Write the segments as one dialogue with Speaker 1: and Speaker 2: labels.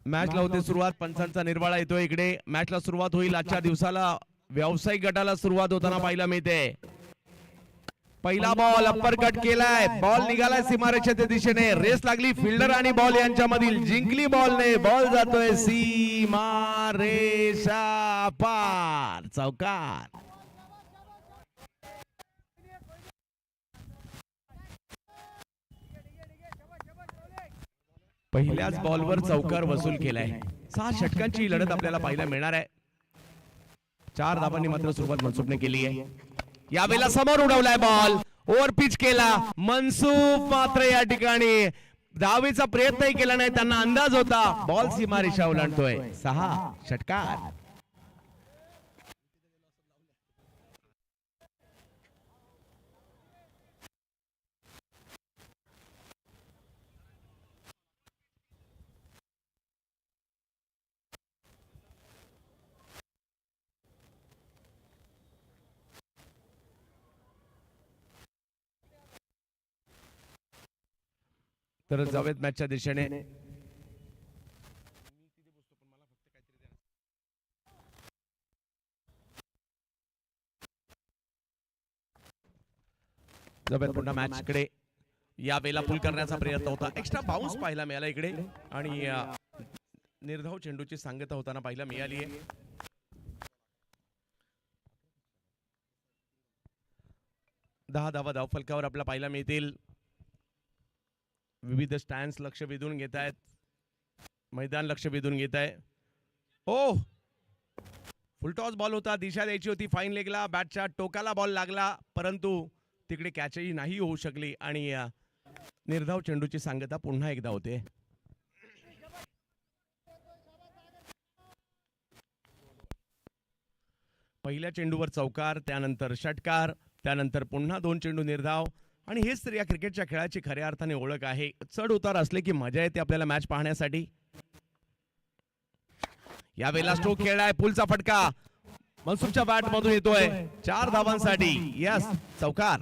Speaker 1: मॅचला होते सुरुवात. पंचांचा निर्वाळा येतोय इकडे. मॅचला सुरुवात होईल. आजच्या दिवसाला व्यावसायिक गटाला सुरुवात होताना पाहायला मिळते. पहिला बॉल अप्पर कट केलाय. बॉल निघालाय सीमारेषेच्या दिशेने. रेस लागली फिल्डर आणि बॉल यांच्यामधील. जिंकली बॉलने. बॉल जातोय सीमारेषा पार. चौकार. पहिल्याच बॉलवर चौकार वसूल केलाय. 6 षटकांची लढत आपल्याला पाहायला मिळणार आहे. 4 धावांनी मात्र सुरुवात मनसुखने केली आहे. यावेळेला समोर उडवलाय बॉल. ओव्हर पिच केला. मनसुख मात्र या ठिकाणी धावेचा प्रयत्नही केला नाही. त्यांना अंदाज होता बॉल सीमारेषा ओलांडतोय. 6 षटकार. तर जावेद मॅचच्या दिशेने. जावेद पुन्हा मॅच कडे. या वेळेला पुल करण्याचा प्रयत्न होता. एक्स्ट्रा बाउन्स पाहायला मिळाला इकडे आणि निर्धाव चेंडूची सांगता होताना पाहायला मिळाली आहे. दहा धावा धावफलकावर आपल्याला पाहायला मिळतील. विविध स्टँड्स लक्ष वेधून घेत आहेत. मैदान लक्ष वेधून घेत आहे. ओ फुलटॉस बॉल होता. दिशा द्यायची होती फाईन लेगला. बॅटच्या टोकाला बॉल लागला परंतु तिकडे कॅचही नाही होऊ शकली आणि निर्धाव चेंडूची सांगता पुन्हा एकदा होते. पहिल्या चेंडूवर चौकार, त्यानंतर षटकार, त्यानंतर पुन्हा 2 चेंडू निर्धाव. आणि हेच तर या क्रिकेटच्या खेळाची खऱ्या अर्थाने ओळख आहे. चढ उतार असले की मजा येते आपल्याला मॅच पाहण्यासाठी. यावेळेला स्ट्रोक खेळलाय. पुलचा फटका मनसुखच्या बॅट मधून येतोय. 4 धावांसाठी. यस, चौकार.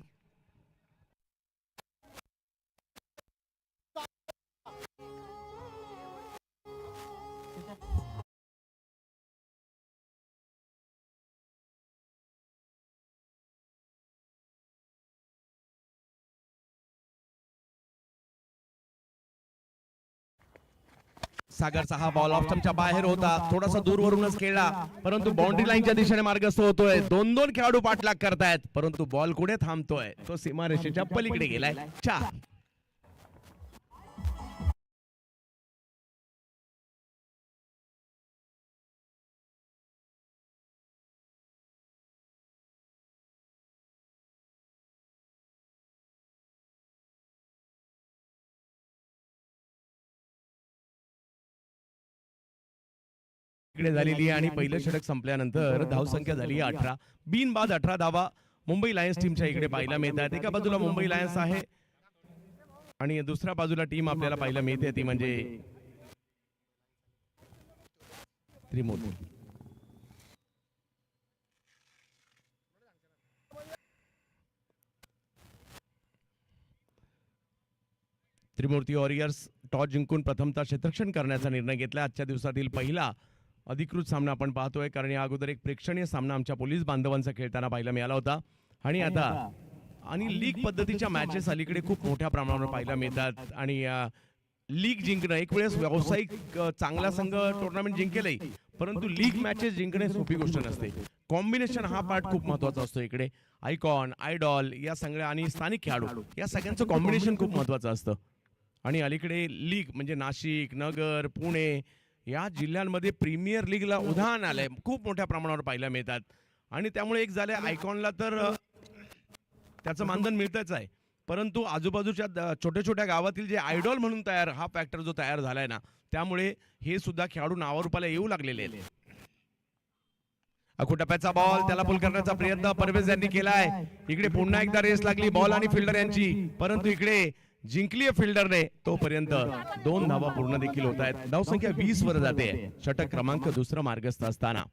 Speaker 1: सागरचा हा बॉल ऑफ स्टंपच्या बाहेर होता. थोडासा दूरवरूनच खेळला परंतु बाउंड्री लाईनच्या दिशेने मार्गस्थ होतोय. 2-2 खेळाडू पाठलाग करतायत परंतु बॉल कुठे थांबतोय? तो सीमारेषेच्या पलीकडे गेलाय. 4. इकडे झालेली आहे आणि पहिलं षटक संपल्यानंतर धावसंख्या झाली 18. बिनबाद 18 धावा मुंबई लायन्स टीमच्या इकडे पाहायला मिळतात. एका बाजूला मुंबई लायन्स आहे आणि दुसऱ्या बाजूला टीम आपल्याला पाहायला मिळते ती म्हणजे त्रिमूर्ती. त्रिमूर्ती वॉरियर्स टॉस जिंकून प्रथमतः क्षेत्ररक्षण करण्याचा निर्णय घेतला. आजच्या दिवसातील पहिला अधिकृत सामना आपण पाहतोय कारण या अगोदर एक प्रेक्षणीय सामना आमच्या पोलीस बांधवांचा खेळताना पाहायला मिळाला होता. आणि आता लीग पद्धतीच्या मॅचेस अलीकडे खूप मोठ्या प्रमाणावर पाहायला मिळतात आणि लीग जिंकणं एक वेळेस व्यावसायिक चांगला संघ टुर्नामेंट जिंकेलही परंतु लीग मॅचेस जिंकणे सोपी गोष्ट नसते. कॉम्बिनेशन हा पार्ट खूप महत्वाचा असतो. इकडे आयकॉन, आयडॉल या सगळ्या आणि स्थानिक खेळाडू या सगळ्यांचं कॉम्बिनेशन खूप महत्वाचं असतं. आणि अलीकडे लीग म्हणजे नाशिक, नगर, पुणे या जिल्ह्यांमध्ये प्रीमियर लीगला उधाण आलंय. खूप मोठ्या प्रमाणावर पाहायला मिळतात आणि त्यामुळे एक झालंय आयकॉनला तर त्याचं मानधन मिळतच आहे परंतु आजूबाजूच्या छोट्या छोट्या गावातील जे आयडॉल म्हणून हा फॅक्टर जो तयार झालाय ना त्यामुळे हे सुद्धा खेळाडू नावारूपाला येऊ लागलेले आहेत. अखुटप्प्याचा बॉल त्याला पुल करण्याचा प्रयत्न परवेज यांनी केलाय. इकडे पुन्हा एकदा रेस लागली बॉल आणि फिल्डर यांची परंतु इकडे जिंकली फिल्डरने. तोपर्यंत 2 धावा पूर्ण देखील होत आहेत. धावसंख्या 20 वर जाते. षटक क्रमांक 2 मार्गस्थ असताना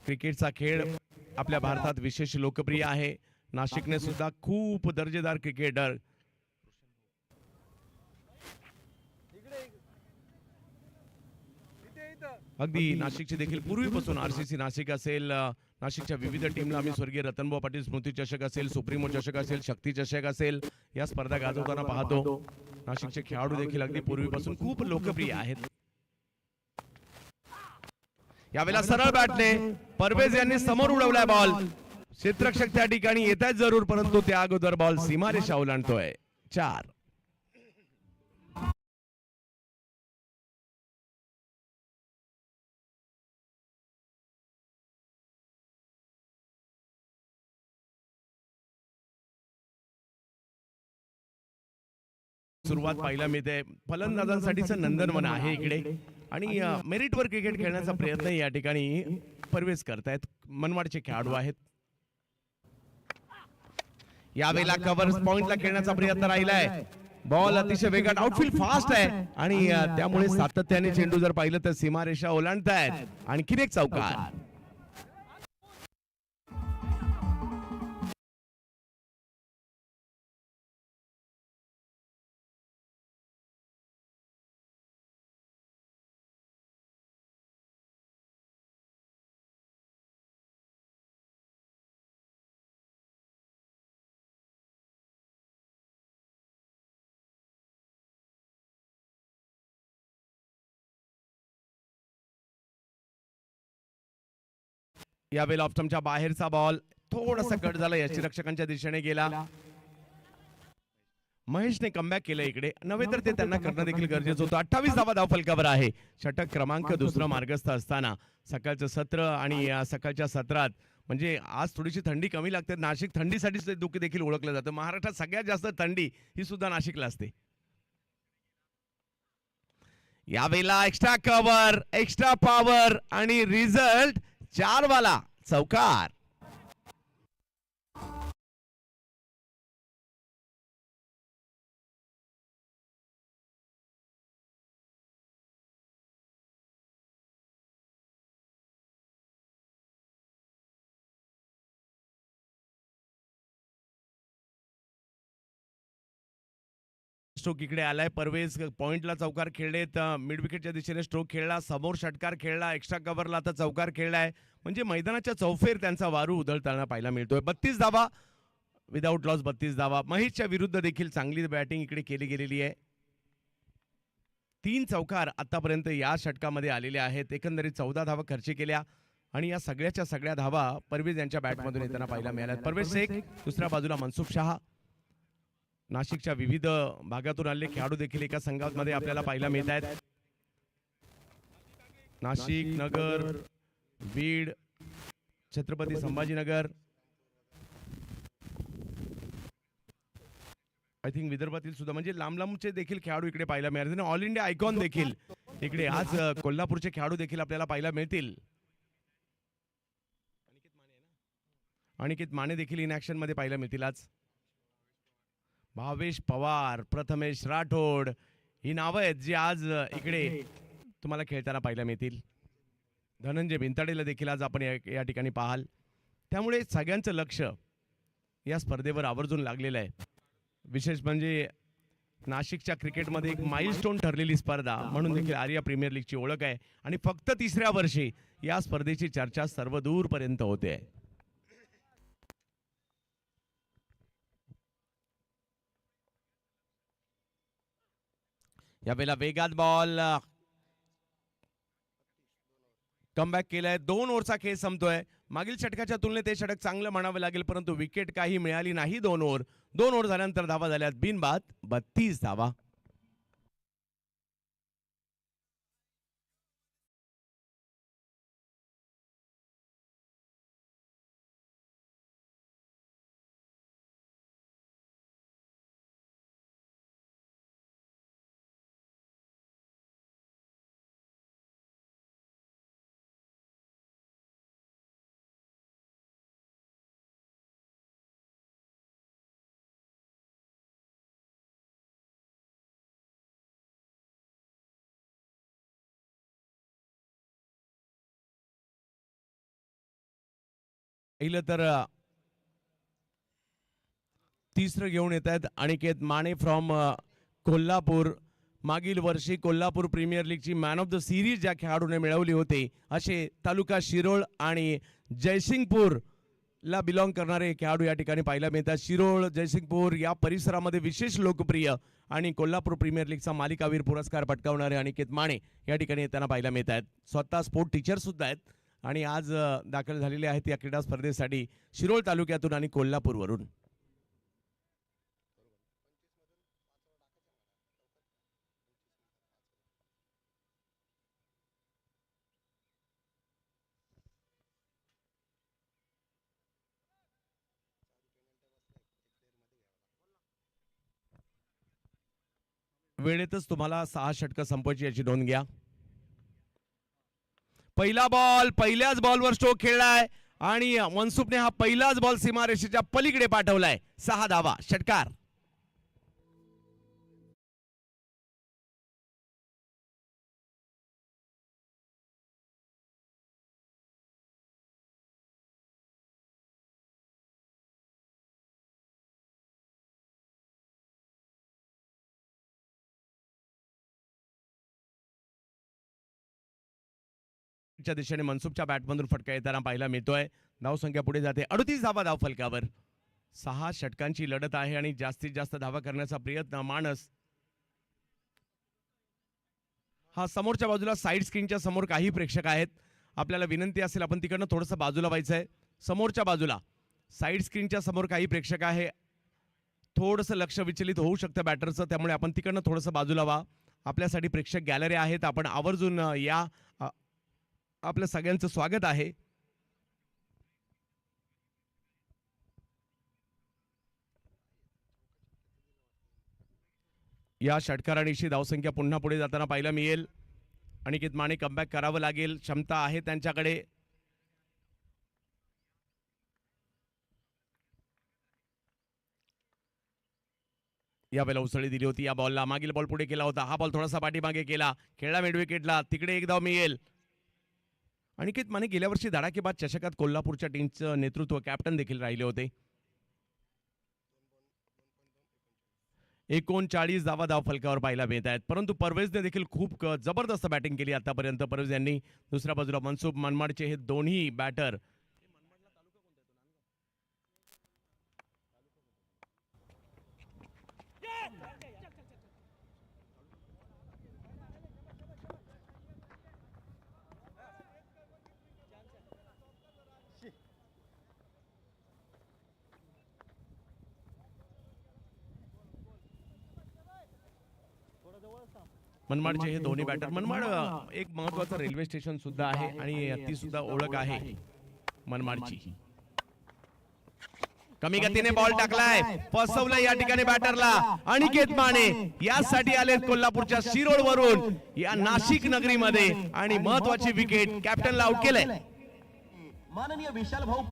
Speaker 1: क्रिकेटचा खेळ आपल्या भारतात विशेष लोकप्रिय आहे. नाशिकने सुद्धा खूप दर्जेदार क्रिकेटर अगदी नाशिकची देखील पूर्वीपासून आरसीसी नाशिक असेल, नाशिकच्या विविध टीमला आम्ही स्वर्गीय रतनभाऊ पाटील स्मृती चषक असेल, सुप्रीमो चषक असेल, शक्ती चषक असेल, या स्पर्धा गाजवताना पाहतो. नाशिकचे खेळाडू देखील अगदी पूर्वीपासून खूप लोकप्रिय आहेत. यावेळेला सरळ बॅटने परवेज यांनी समोर उडवलाय बॉल. क्षेत्ररक्षक त्या ठिकाणी येत आहेत जरूर, परंतु त्या अगोदर बॉल सीमारेषा ओलांडतोय. 4. सुरुवात पाहायला मिळते. फलंदाजांसाठीचं नंदनवन आहे इकडे आणि मेरिटवर क्रिकेट खेळण्याचा प्रयत्न या ठिकाणी परवेज करतायत. मनमाडचे खेळाडू आहेत. यावेळेला कव्हर पॉइंटला खेळण्याचा प्रयत्न राहिलाय. बॉल अतिशय वेगात, आउटफील्ड फास्ट आहे आणि त्यामुळे सातत्याने चेंडू जर पाहिलं तर सीमारेषा ओलांडतायत. आणखीन एक चौकार. यावेळेला ऑप्टमच्या बाहेरचा बॉल थोडासा कट झाला, यष्टीरक्षकांच्या दिशेने गेला. महेशने कमबॅक केलं इकडे, नव्हे तर ते त्यांना करणं देखील गरजेचं होतं. 28 धावा धावफलकावर आहे. षटक क्रमांक दुसरं मार्गस्थ असताना सकाळचं सत्र आणि सकाळच्या सत्रात म्हणजे आज थोडीशी थंडी कमी लागते. नाशिक थंडीसाठी देखील ओळखलं जातं. महाराष्ट्रात सगळ्यात जास्त थंडी ही सुद्धा नाशिकला असते. यावेळेला एक्स्ट्रा कव्हर, एक्स्ट्रा पॉवर आणि रिझल्ट 4 वाला चौकार. स्ट्रोक इकडे आलाय. परवेज पॉइंटला चौकार खेळलेत, मिड विकेटच्या दिशेने स्ट्रोक खेळला, समोर षटकार खेळला, एक्स्ट्रा कव्हरला आता चौकार खेळलाय. म्हणजे मैदानाच्या चौफेर त्यांचा वारू उधळताना पाहायला मिळतोय. 32 धावा विदाउट लॉस, 32 धावा. महेशच्या विरुद्ध देखील चांगली बॅटिंग इकडे केली गेलेली आहे. 3 चौकार आतापर्यंत या षटकामध्ये आलेले आहेत. एकंदरीत 14 धावा खर्च केल्या आणि या सगळ्याच्या सगळ्या धावा परवेज यांच्या बॅटमधून येताना पाहायला मिळाल्या. परवेज शेख, दुसऱ्या बाजूला मनसुख शहा. नाशिकच्या विविध भागातून आलेले खेळाडू देखील एका संघामध्ये आपल्याला पाहायला मिळत आहेत. नाशिक, नगर, बीड, छत्रपती संभाजीनगर, आय थिंक विदर्भातील सुद्धा म्हणजे लांब लांबचे देखील खेळाडू इकडे पाहायला मिळाले. ऑल इंडिया आयकॉन देखील इकडे आज कोल्हापूरचे खेळाडू देखील आपल्याला पाहायला मिळतील. अनिकेत माने देखील इन ऍक्शन मध्ये पाहायला मिळतील आज. भावेश पवार, प्रथमेश राठोड ही नावं आहेत जी आज इकडे तुम्हाला खेळताना पाहायला मिळतील. धनंजय भिंताडेला देखील आज आपण या ठिकाणी पाहाल. त्यामुळे सगळ्यांचं लक्ष या स्पर्धेवर आवर्जून लागलेलं आहे. विशेष म्हणजे नाशिकच्या क्रिकेटमध्ये एक माइलस्टोन ठरलेली स्पर्धा म्हणून देखील आर्या प्रीमियर लीगची ओळख आहे आणि फक्त 3ऱ्या वर्षी या स्पर्धेची चर्चा सर्व दूरपर्यंत होते. यावेळेला वेगात बॉल कमबॅक केलाय. 2 ओव्हरचा खेळ संपतोय. मागील षटकाच्या तुलनेत हे षटक चांगलं म्हणावं लागेल, परंतु विकेट काही मिळाली नाही. 2 ओव्हर झाल्यानंतर धावा झाल्यात बिनबाद 32 धावा. पहिलं तर तिसरं घेऊन येत आहेत अनिकेत माने फ्रॉम कोल्हापूर. मागील वर्षी कोल्हापूर प्रीमियर लीगची मॅन ऑफ द सिरीज ज्या खेळाडूने मिळवली होती असे तालुका शिरोळ आणि जयसिंगपूर ला बिलॉंग करणारे खेळाडू या ठिकाणी पाहायला मिळतात. शिरोळ जयसिंगपूर या परिसरामध्ये विशेष लोकप्रिय आणि कोल्हापूर प्रीमियर लीगचा मालिकावीर पुरस्कार पटकावणारे अनिकेत माने या ठिकाणी येताना पाहायला मिळत आहेत. स्वतः स्पोर्ट टीचर सुद्धा आहेत आणि आज दाखल झालेले आहेत या क्रीडा स्पर्धेसाठी शिरोळ तालुक्यातून आणि कोल्हापूरवरून. वेळेतच तुम्हाला 6 षटकं संपवायची याची नोंद घ्या. पहिला बॉल पहिल्याच बॉलवर स्ट्रोक खेळलाय आणि मनसुखने हा पहिलाच बॉल सीमारेषेच्या पलीकडे पाठवलाय. 6 धावा, षटकार. च्या दिशेने मनसुखच्या बॅटमधून फटका येताना पाहायला मिळतोय. धावसंख्या पुढे जाते 38 धावा धाव फलकावर. 6 षटकांची लढत आहे आणि जास्तीत जास्त धावा करण्याचा प्रयत्न मानस. हा समोरच्या बाजूला साईड स्क्रीनच्या समोर काही प्रेक्षक आहेत. आपल्याला विनंती असेल आपण तिकडनं थोडंसं बाजूला व्हायचंय. समोरच्या बाजूला साईड स्क्रीनच्या समोर काही प्रेक्षक आहे. थोडंसं लक्ष विचलित होऊ शकतं बॅटरचं, त्यामुळे आपण तिकडनं थोडंसं बाजूला व्हा. आपल्यासाठी प्रेक्षक गॅलरी आहेत, आपण आवर्जून या. आपलं सगळ्यांचं स्वागत आहे. या षटकारानिशी धावसंख्या पुन्हा पुढे जाताना पाहायला मिळेल. अनिकेत माने कमबॅक करावं लागेल, क्षमता आहे त्यांच्याकडे. यावेळेला उसळी दिली होती या बॉलला. मागील बॉल पुढे केला होता, हा बॉल थोडासा पाठीमागे केला, खेळला मिड विकेटला. तिकडे एक धाव मिळेल. अनिकेत माने गेल्या वर्षी धडाकेबाद चषकात कोल्हापूरच्या टीमचं नेतृत्व कॅप्टन देखील राहिले होते. 39 धावा धाव फलकावर पाहायला मिळत आहेत. परंतु परवेजने देखील खूप जबरदस्त बॅटिंग केली आतापर्यंत. परवेज यांनी. दुसऱ्या बाजूला मनसुख मनमाडचे हे दोन्ही बॅटर. मनमाडचे हे दोन्ही बॅटर. मनमाड एक महत्वाचं रेल्वे स्टेशन सुद्धा आहे आणि ती सुद्धा ओळख आहे मनमाडची. कमी गतीने बॉल टाकलाय, फसवलं या ठिकाणी बॅटरला. अनिकेत माने यासाठी आले कोल्हापूरच्या शिरोळ वरून या नाशिक नगरीमध्ये आणि महत्वाची विकेट कॅप्टनला आउट केलंय.
Speaker 2: माननीय विशाल भाऊ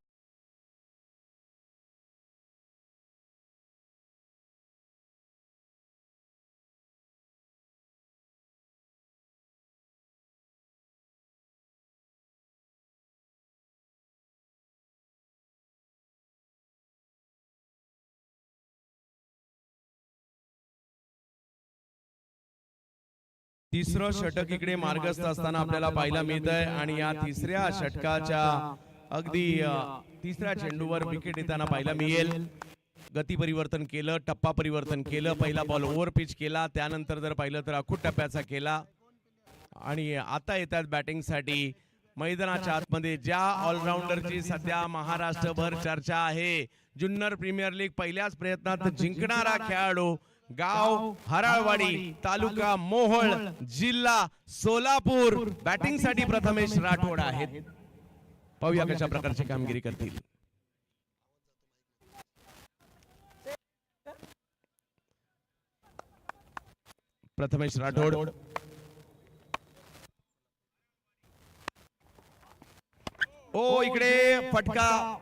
Speaker 1: तिसरं षटक इकडे मार्गस्थ असताना आपल्याला पाहायला मिळत आहे आणि या तिसऱ्या षटकाच्या अगदी तिसऱ्या चेंडूवर विकेट येताना पाहायला मिळेल. गती परिवर्तन केलं, टप्पा परिवर्तन केलं. पहिला बॉल ओव्हर पिच केला, त्यानंतर जर पाहिलं तर अखूट टप्प्याचा केला आणि आता येतात बॅटिंगसाठी. मैदानाच्या आतमध्ये ज्या ऑलराऊंडरची सध्या महाराष्ट्रभर चर्चा आहे, जुन्नर प्रीमियर लीग पहिल्याच प्रयत्नात जिंकणारा खेळाडू, गाव हराळवाडी, तालुका मोहोळ, जिल्हा सोलापूर. बॅटिंगसाठी प्रथमेश राठोड आहेत. पाहूया कशा प्रकारची कामगिरी करतील. प्रथमेश राठोड. ओ इकडे फटका,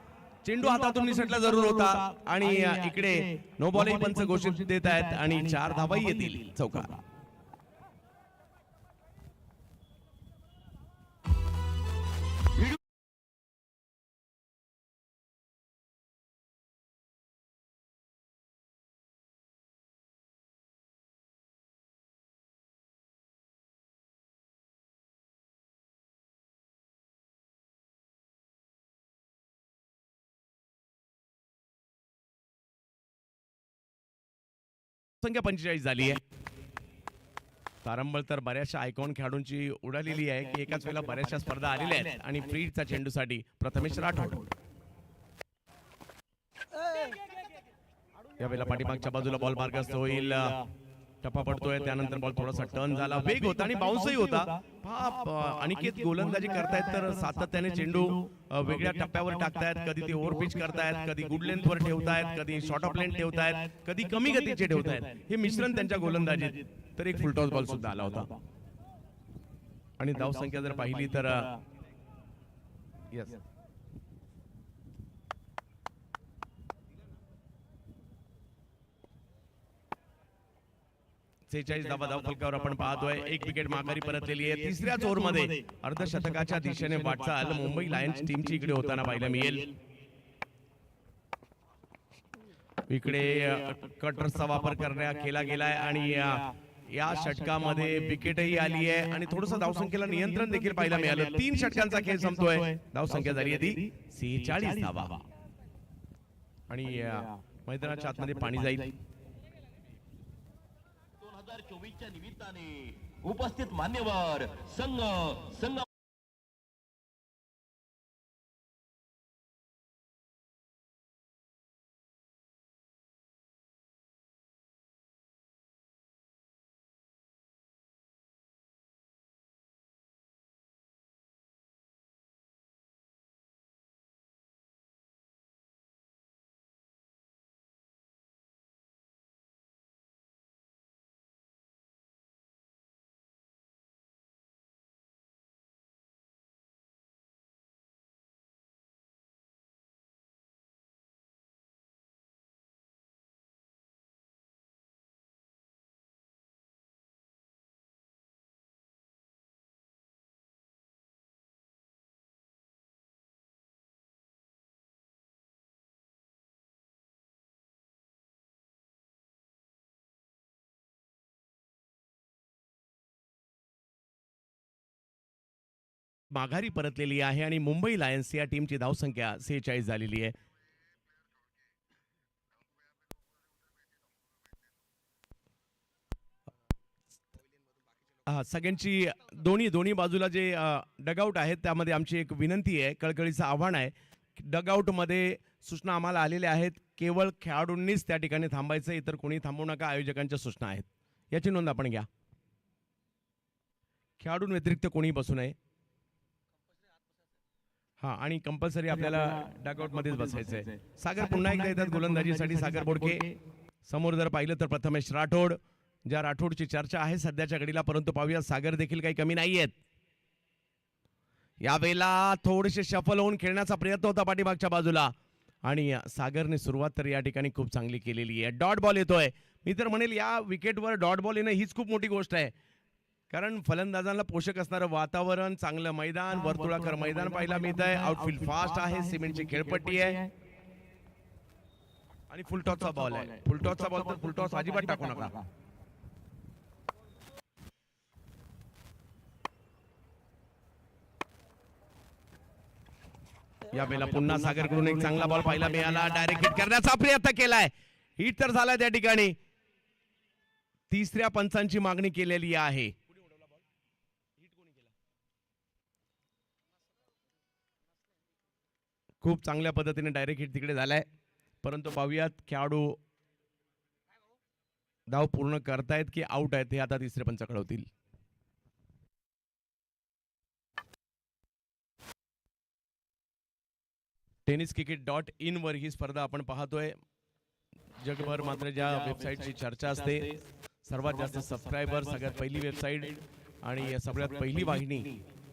Speaker 1: चेंडू हातातून निसटला जरूर होता आणि इकडे नो बॉलही पंच घोषित देत आहेत आणि 4 धावाही येतील चौकार. धावसंख्या 45 झाली आहे. तारंबळ तर बऱ्याचशा आयकॉन खेळाडूंची उडालेली आहे की एकाच वेळेला बऱ्याचशा स्पर्धा आलेल्या आहेत. आणि फ्रीडचा चेंडूसाठी प्रथमेश राठोड यावेळेला पाठीमागच्या बाजूला बॉल मार्गस्थ होईल. टप्पा पडतोय, त्यानंतर बॉल थोडासा टर्न झाला, वेग होता आणि बाउन्सही होता. अनिकेत गोलंदाजी करतायत तर सातत्याने चेंडू वेगळ्या टप्प्यावर टाकतायत. कधी ते ओव्हर पिच करतायत, कधी गुड लेंथ वर ठेवतायत, कधी शॉर्ट ऑफ लेंथ ठेवतायत, कधी कमी गतीचे ठेवतायत. हे मिश्रण त्यांच्या गोलंदाजीत. तर एक फुलटॉस बॉल सुद्धा आला होता. आणि धावसंख्या जर पाहिली तर यस 46 धावा धावफलकावर आपण पाहतोय. एक विकेट माघारी परतलेली आहे. तिसऱ्याच ओव्हरमध्ये अर्धशतकाच्या दिशेने वाटचाल मुंबई लायन्स टीमची इकडे होताना पाहायला मिळेल. इकडे कटर्सचा वापर करण्यात केला गेलाय आणि या षटकामध्ये विकेटही आली आहे आणि थोडस धावसंख्येला नियंत्रण देखील पाहायला मिळालं. 3 षटकांचा खेळ संपतोय. धावसंख्या झाली आहे ती 46 धावा. आणि मैदानाच्या आतमध्ये पाणी जाईल.
Speaker 2: 2024च्या निमित्ताने उपस्थित मान्यवर संघ
Speaker 1: माघारी परतलेली आहे आणि मुंबई लायन्स या टीमची धावसंख्या 46 झालेली आहे. सगळ्यांची दोन्ही बाजूला जे डगआउट आहेत त्यामध्ये आमची एक विनंती आहे, कळकळीचं आव्हान आहे. डगआउट मध्ये सूचना आम्हाला आलेल्या आहेत. केवळ खेळाडूंनीच त्या ठिकाणी थांबायचं, इतर कोणी थांबू नका. आयोजकांच्या सूचना आहेत, याची नोंद आपण घ्या. खेळाडूंव्यतिरिक्त कोणी बसू नये. आणि कंपल्सरी आपल्याला डगआउट मध्येच बसायचंय. सागर पुन्हा एकदा येतात गोलंदाजीसाठी. सागर बोडके समोर जर पाहिलं तर प्रथमेश राठोड, ज्या राठोडची चर्चा आहे सध्याच्या घडीला. परंतु पाहूया सागर देखील काही कमी नाहीयेत. यावेळेला थोडेसे शफल होऊन खेळण्याचा प्रयत्न होता पाठीमागच्या बाजूला आणि सागरने सुरुवात तर या ठिकाणी खूप चांगली केलेली आहे. डॉट बॉल येतोय. मी तर म्हणेल या विकेटवर डॉट बॉल येणं हीच खूप मोठी गोष्ट आहे. कारण फलंदाजांना पोषक असणारं वातावरण, चांगलं मैदान, वर्तुळाकार मैदान पाहायला मिळत आहे. आउटफील्ड फास्ट आहे, सिमेंटची खेळपट्टी आहे आणि फुलटॉसचा बॉल आहे. फुलटॉसचा बॉल तर फुलटॉस अजिबात टाकू नका. यावेळेला पुन्हा सागरकडून एक चांगला बॉल पाहायला मिळाला. डायरेक्ट हिट करण्याचा प्रयत्न केलाय. हिट तर झाला त्या ठिकाणी. तिसऱ्या पंचांची मागणी केलेली आहे. खूप चांगल्या पद्धतीने डायरेक्ट हिट तिकडे झालाय. परंतु पाहूयात खेळाडू धाव पूर्ण करतायत की आउट आहेत हे आता तिसरे पंच कळवतील. tenniscricket.in वर ही स्पर्धा आपण पाहतोय. जगभर मात्र ज्या वेबसाईटची चर्चा असते, सर्वात जास्त सबस्क्रायबर, सगळ्यात पहिली वेबसाईट आणि सगळ्यात पहिली वाहिनी,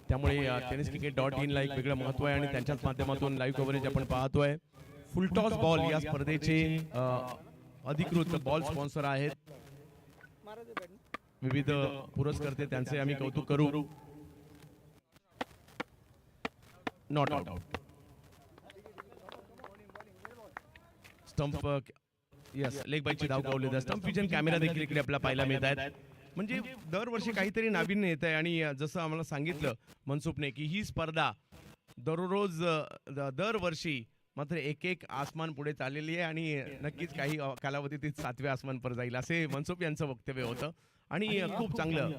Speaker 1: त्यामुळे tenniscricket.in ला एक वेगळं महत्व आहे आणि त्यांच्याच माध्यमातून लाईव्ह कव्हरेज आपण पाहतोय. फुलटॉस बॉल या स्पर्धेचे अधिकृत बॉल स्पॉन्सर आहेत. विविध पुरस्कर्ते, त्यांचे आम्ही कौतुक करू. Not out. Stump yes leg बाईची धाव गावली जाते. स्टंप विजन कॅमेरा देखील इकडे आपल्याला पाहायला मिळत आहेत. म्हणजे दरवर्षी काहीतरी नाविन्य येत आहे आणि जसं आम्हाला सांगितलं मनसुखने की ही स्पर्धा दररोज दरवर्षी मात्र एक एक आसमान पुढे चाललेली आहे आणि नक्कीच काही कालावधीत 7वे आसमानपर जाईल असे मनसुख यांचं वक्तव्य होतं. आणि खूप चांगलं,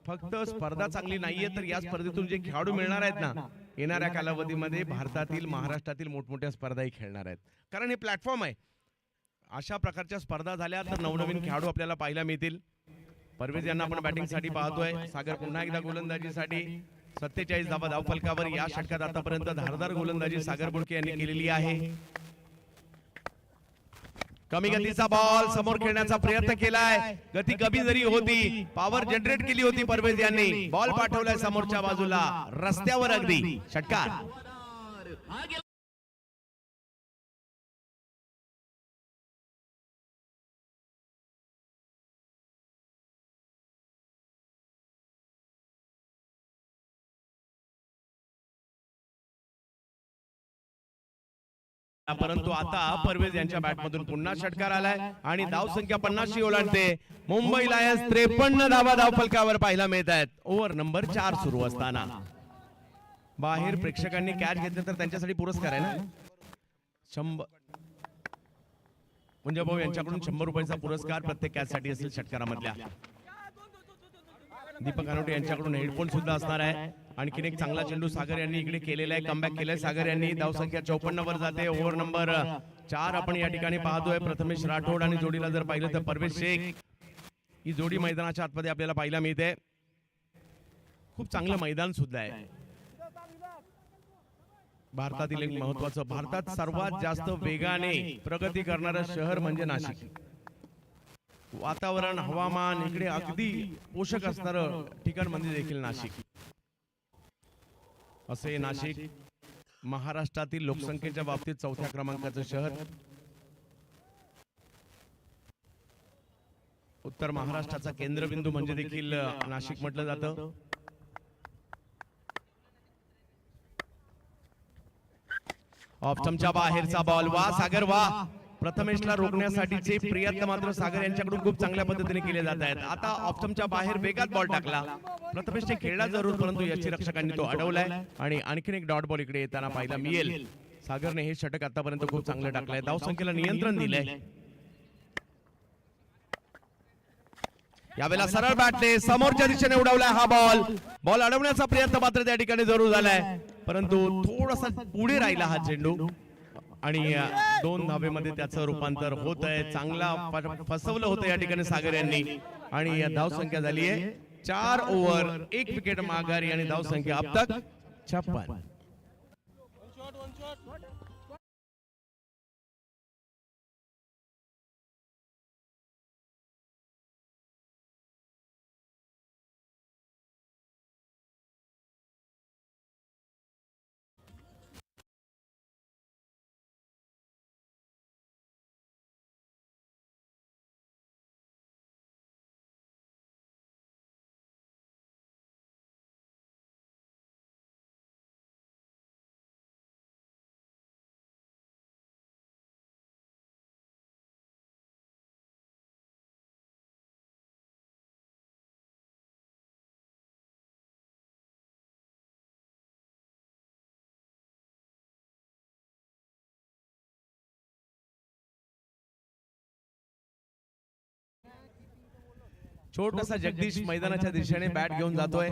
Speaker 1: फक्त स्पर्धा चांगली नाहीये तर या स्पर्धेतून जे खेळाडू मिळणार आहेत ना येणाऱ्या कालावधीमध्ये भारतातील महाराष्ट्रातील मोठमोठ्या स्पर्धाही खेळणार आहेत, कारण हे प्लॅटफॉर्म आहे. अशा प्रकारच्या स्पर्धा झाल्या तर नवनवीन खेळाडू आपल्याला पाहायला मिळतील. परवेज यांना आपण बॅटिंगसाठी पाहतोय. सागर पुन्हा एकदा गोलंदाजीसाठी 47 धावा धावफलकावर. या षटकात आतापर्यंत धारदार गोलंदाजी सागर बुडके यांनी केलेली आहे. कमी गतीचा बॉल समोर खेळण्याचा प्रयत्न केलाय. गती कमी जरी होती, पॉवर जनरेट केली होती परवेज यांनी. बॉल पाठवलाय समोरच्या बाजूला, रस्त्यावर अगदी. षटकार.
Speaker 2: हा गेला
Speaker 1: परंतु आता परवेज यांच्या बॅटमधून पुन्हा षटकार आलाय आणि धाव संख्या 50 ओलांडते. मुंबई लायन्स 53 धावा धावफलकावर पाहायला मिळत आहेत. ओव्हर नंबर 4 सुरू असताना बाहेर प्रेक्षकांनी कॅच घेतले तर त्यांच्यासाठी पुरस्कार आहे ना. 100 म्हणजे भाऊ यांच्याकडून 100 रुपयाचा पुरस्कार प्रत्येक कॅच साठी असेल षटकारामधल्या. दीपक अनोटे यांच्याकडून हेडफोन सुद्धा असणार आहे. आणखीन एक चांगला चेंडू सागर यांनी इकडे केलेला आहे, कमबॅक केलाय सागर यांनी. धावसंख्या 54 वर जाते. ओव्हर नंबर 4 आपण या ठिकाणी पाहतोय. प्रथमेश राठोड आणि जोडीला जर पाहिलं तर परवेश शेख ही जोडी मैदानाच्या आतमध्ये आपल्याला पाहायला मिळते. खूप चांगलं मैदान सुद्धा आहे. भारतातील एक महत्वाचं, भारतात सर्वात जास्त वेगाने प्रगती करणारं शहर म्हणजे नाशिक. वातावरण, हवामान इकडे अगदी पोषक असणारं ठिकाण म्हणजे देखील नाशिक. असे नाशिक महाराष्ट्रातील लोकसंख्येच्या बाबतीत 4थ्या क्रमांकाचं शहर. उत्तर महाराष्ट्राचा केंद्रबिंदू म्हणजे देखील नाशिक म्हटलं जातं. ऑप्शनच्या बाहेरचा बॉल. वा सागर वा. प्रथमेशला रोखण्यासाठीचे प्रयत्न मात्र सागर यांच्याकडून खूप चांगल्या पद्धतीने केले जात आहेत. आता ऑप्शनच्या बाहेर वेगात बॉल टाकला. प्रथमेशने खेळला जरूर, परंतु याची रक्षकांनी तो अडवलाय आणि आणखीन एक डॉट बॉल इकडे येताना पाहायला मिळेल. सागरने हे षटक आतापर्यंत खूप चांगलं टाकलंय. धावसंख्येला नियंत्रण दिलंय. यावेळेला सरळ बॅटने समोरच्या दिशेने उडवलाय हा बॉल. बॉल अडवण्याचा प्रयत्न मात्र त्या ठिकाणी जरूर झालाय, परंतु थोडासा पुढे राहिला हा चेंडू आणि 2 धावेमध्ये त्याचं रूपांतर होत आहे. चांगला फसवलं होतं या ठिकाणी सागर यांनी आणि धावसंख्या झाली आहे 4 ओव्हर 1 विकेट माघारी आणि धावसंख्या अब तक 56. छोटासा जगदीश मैदानाच्या दिशेने बॅट घेऊन जातोय.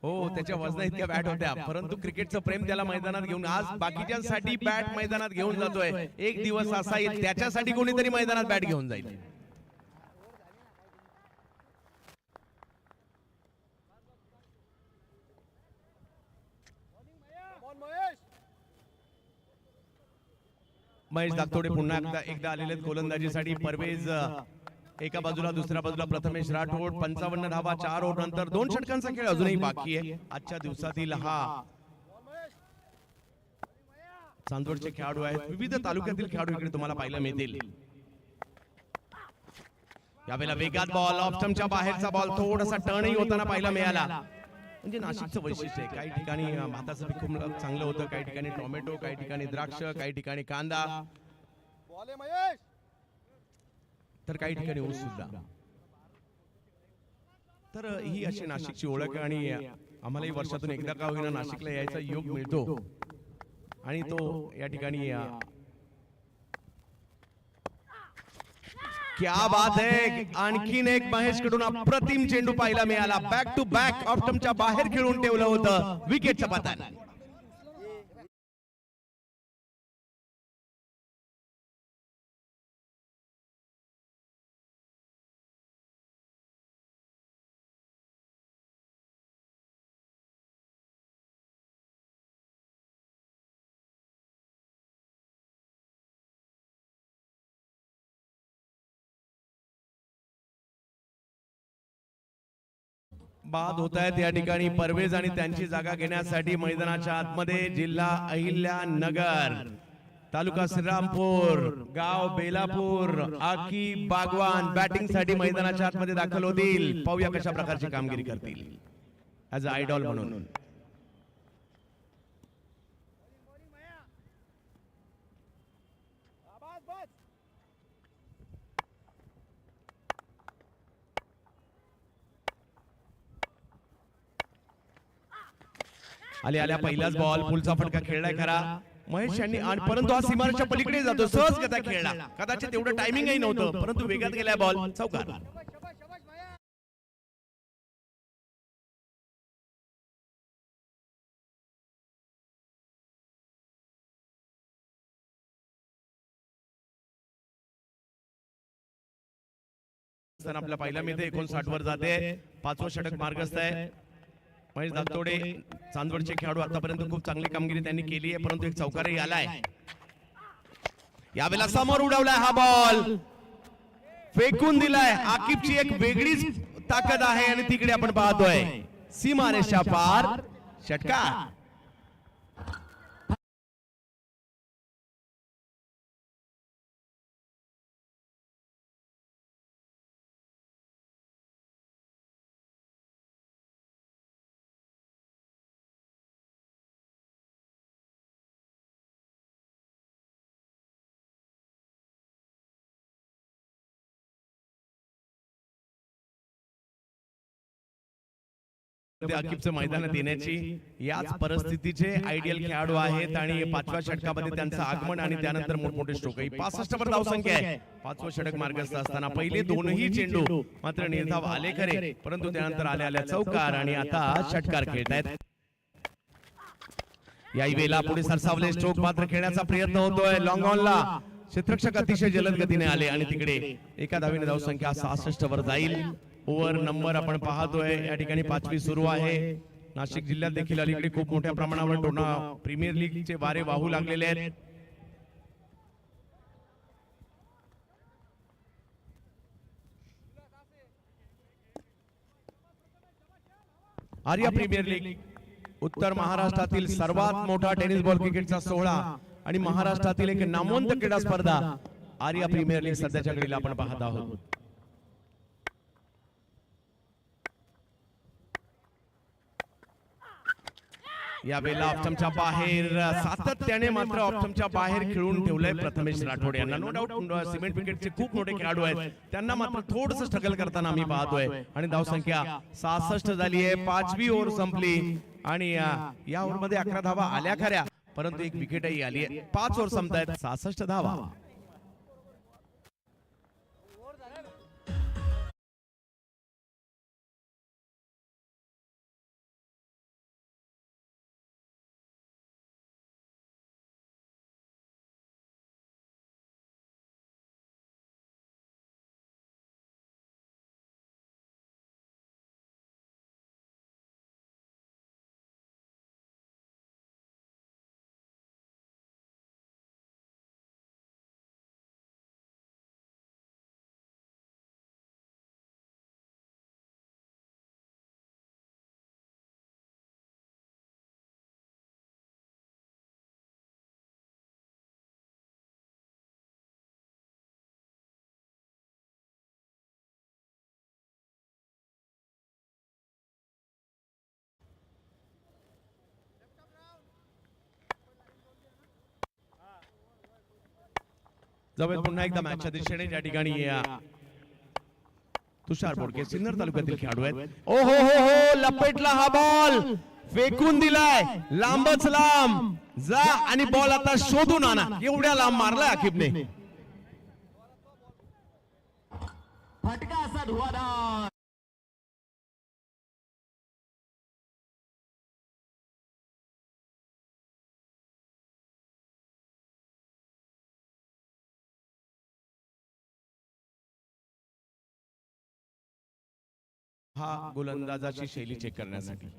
Speaker 1: हो, त्याच्या वजना इतक्या बॅट होत्या, परंतु क्रिकेटचं प्रेम त्याला मैदानात घेऊन आज बाकीच्यांसाठी बॅट मैदानात घेऊन जातोय. एक दिवस असा येईल त्याच्यासाठी कोणीतरी मैदानात बॅट घेऊन जाईल. महेश दागतोडे पुन्हा एकदा आलेले गोलंदाजीसाठी. परवेज एका बाजूला, दुसऱ्या बाजूला प्रथमेश राठोड. 55 धावा 4 ओव्हर नंतर. 2 षटकांचा खेळ अजूनही बाकी आहे. आजच्या दिवसातील हा चांदवडचे खेळाडू आहेत. विविध तालुक्यातील खेळाडू इकडे तुम्हाला पाहायला मिळतील. यावेळेला वेगात बॉल. ऑप्शनच्या बाहेरचा बॉल. थोडासा टर्नही होताना पाहायला मिळाला. म्हणजे नाशिकचं वैशिष्ट्य आहे, काही ठिकाणी भाताचं पीक खूप चांगलं होतं, काही ठिकाणी टोमॅटो, काही ठिकाणी द्राक्ष, काही ठिकाणी कांदा, तर काही ठिकाणी ऊस सुद्धा. तर ही अशी नाशिकची ओळख आणि आम्हालाही वर्षातून एकदा का होईना नाशिकला यायचा योग मिळतो आणि तो या ठिकाणी क्या बात है, आणखीन एक महेश कडून अप्रतिम चेंडू पाहायला मिळाला. बॅक टू बॅक ऑफ स्टंपच्या बाहेर खेळून ठेवलं होतं, विकेटचं पतन. बाद होत आहेत या ठिकाणी. परवेज आणि त्यांची जागा घेण्यासाठी मैदानाच्या आतमध्ये जिल्हा अहिल्यानगर, तालुका श्रीरामपूर, गाव बेलापूर, आकी बागवान बॅटिंग साठी मैदानाच्या आतमध्ये दाखल होतील. पाहूया कशा प्रकारची कामगिरी करतील ऍज अ आयडॉल म्हणून. आल्या पहिलाच बॉल, पुलचा फटका खेळलाय खरा महेश यांनी, परंतु हा सीमारेषेच्या पलीकडे जातो. सहज गता खेळला, कदाचित तेवढं टायमिंगही नव्हतं, परंतु वेगात गेलाय बॉल, चौकार. आपल्या पहिल्या मध्ये 59 वर जाते. 5वं षटक मार्गस्थ आहे. महेश दातोडे चांदवडचे खेळाडू आतापर्यंत खूप चांगली कामगिरी त्यांनी केली आहे, परंतु एक चौकारही आलाय. यावेळेला समोर उडवलाय हा बॉल, फेकून दिलाय. आकिबची एक वेगळीच ताकद आहे आणि तिकडे आपण पाहतोय सीमारेषा पार षटकार. आकिबचं मैदानात येण्याची याच परिस्थितीचे आयडियल खेळाडू आहेत आणि 5व्या षटकामध्ये त्यांचं आगमन आणि त्यानंतर मोठमोठे स्ट्रोक. 65 वर धावसंख्या आहे. 5वं षटक मार्गस्थ असताना पहिले दोनही चेंडू मात्र निर्धाव आले खरे, परंतु त्यानंतर आल्या चौकार आणि आता षटकार खेळतायत. याही वेळेला पुढे सरसावले स्ट्रोक मात्र खेळण्याचा प्रयत्न होतोय. लॉंग ऑनला क्षेत्ररक्षक अतिशय जलद गतीने आले आणि तिकडे एका धावेने धावसंख्या 66 वर जाईल. ओव्हर नंबर आपण पाहतोय या ठिकाणी 5वी सुरू आहे. नाशिक जिल्ह्यात देखील अलीकडे खूप मोठ्या प्रमाणावर प्रीमियर लीगचे वारे वाहू लागलेले आहेत. आर्या प्रीमियर लीग उत्तर महाराष्ट्रातील सर्वात मोठा टेनिस बॉल क्रिकेटचा सोहळा आणि महाराष्ट्रातील एक नामवंत क्रीडा स्पर्धा आर्या प्रीमियर लीग सध्याच्या घडीला आपण पाहत आहोत. या वेळेला ऑप्शनच्या बाहेर सातत्याने मात्र ऑप्शनच्या बाहेर खेळून ठेवलंय प्रथमेश राठोड यांना. नो डाऊट सिमेंट विकेटचे खूप मोठे खेळाडू आहेत, त्यांना मात्र थोडंसं स्ट्रगल करताना आम्ही पाहतोय आणि धावसंख्या 66 झाली आहे. 5वी ओव्हर संपली आणि या ओव्हर मध्ये 11 धावा आल्या खऱ्या, परंतु एक विकेटही आली आहे. 5 ओव्हर संपतायत, 66 धावा. जाऊयात पुन्हा एकदा मॅचच्या दिशेने. या ठिकाणी तुषार बोडके सिन्नर तालुक्यातील खेळाडू आहेत. ओ हो हो हो, लपेटला हा बॉल, फेकून दिलाय लांबच लांब. जा आणि बॉल आता शोधून आणा. एवढ्या लांब मारलाय आकिबने.
Speaker 2: फटका असा धुवाधार.
Speaker 1: हा गोलंदाजाची शैली चेक करण्यासाठी.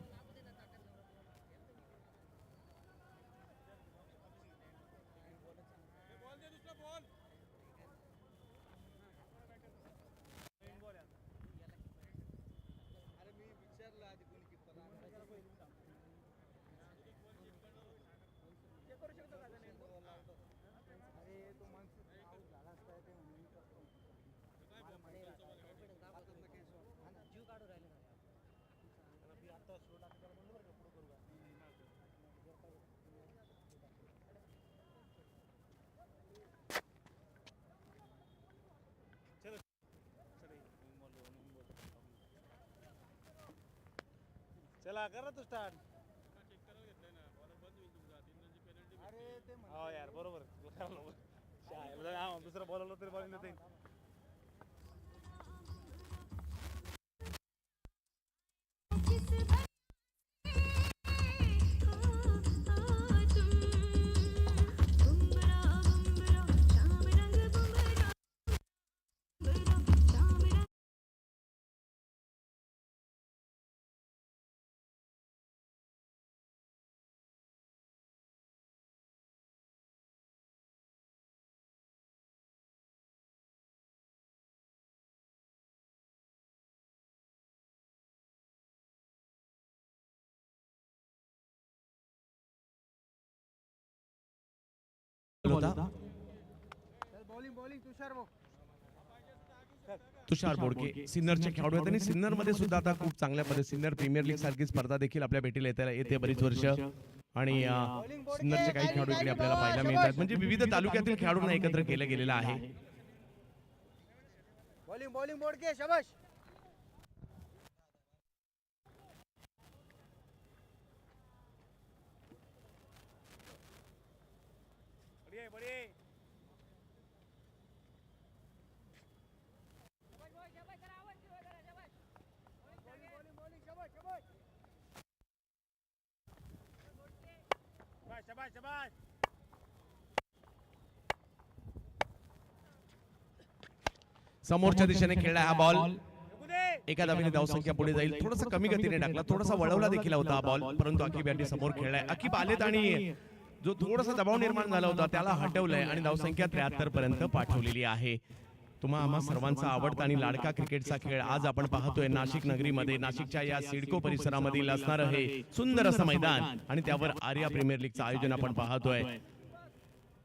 Speaker 3: चला करा तू स्टार्ट. हो यार बरोबर. दुसरा बॉलर तरी बॉलिंग देते.
Speaker 1: तुषार बोडके सिन्नरचे खेळाडू आहेत आणि सिन्नर मध्ये सुद्धा आता खूप चांगल्या पद्धतीने सिन्नर प्रीमियर लीग सारखी स्पर्धा देखील आपल्या भेटीला येते बरीच वर्ष. आणि सिन्नरचे काही खेळाडू इकडे आपल्याला पाहायला मिळतात. म्हणजे विविध तालुक्यातील खेळाडूंना एकत्र केलं गेलेलं आहे.
Speaker 3: बॉलिंग बोडके शाबाश. बढ़िया. शाबाश.
Speaker 1: समोरच्या दिशेने खेळला हा बॉल. एका धावेने धावसंख्या पुढे जाईल. थोडासा कमी गतीने टाकला, थोडासा वळवला देखील होता हा बॉल, परंतु अकिब यांनी समोर खेळलाय. अकिब आलेत आणि जो थोडासा दबाव निर्माण झाला होता त्याला हटवलंय आणि धावसंख्या 73 पर्यंत पाठवलेली आहे. आम्हा सर्वांचा आवडता आणि लाडका क्रिकेटचा खेळ आज आपण पाहतोय नाशिक नगरीमध्ये, नाशिकच्या या सिडको परिसरामधील असणारं हे सुंदर असं मैदान आणि त्यावर आर्या प्रीमियर लीगचं आयोजन आपण पाहतोय.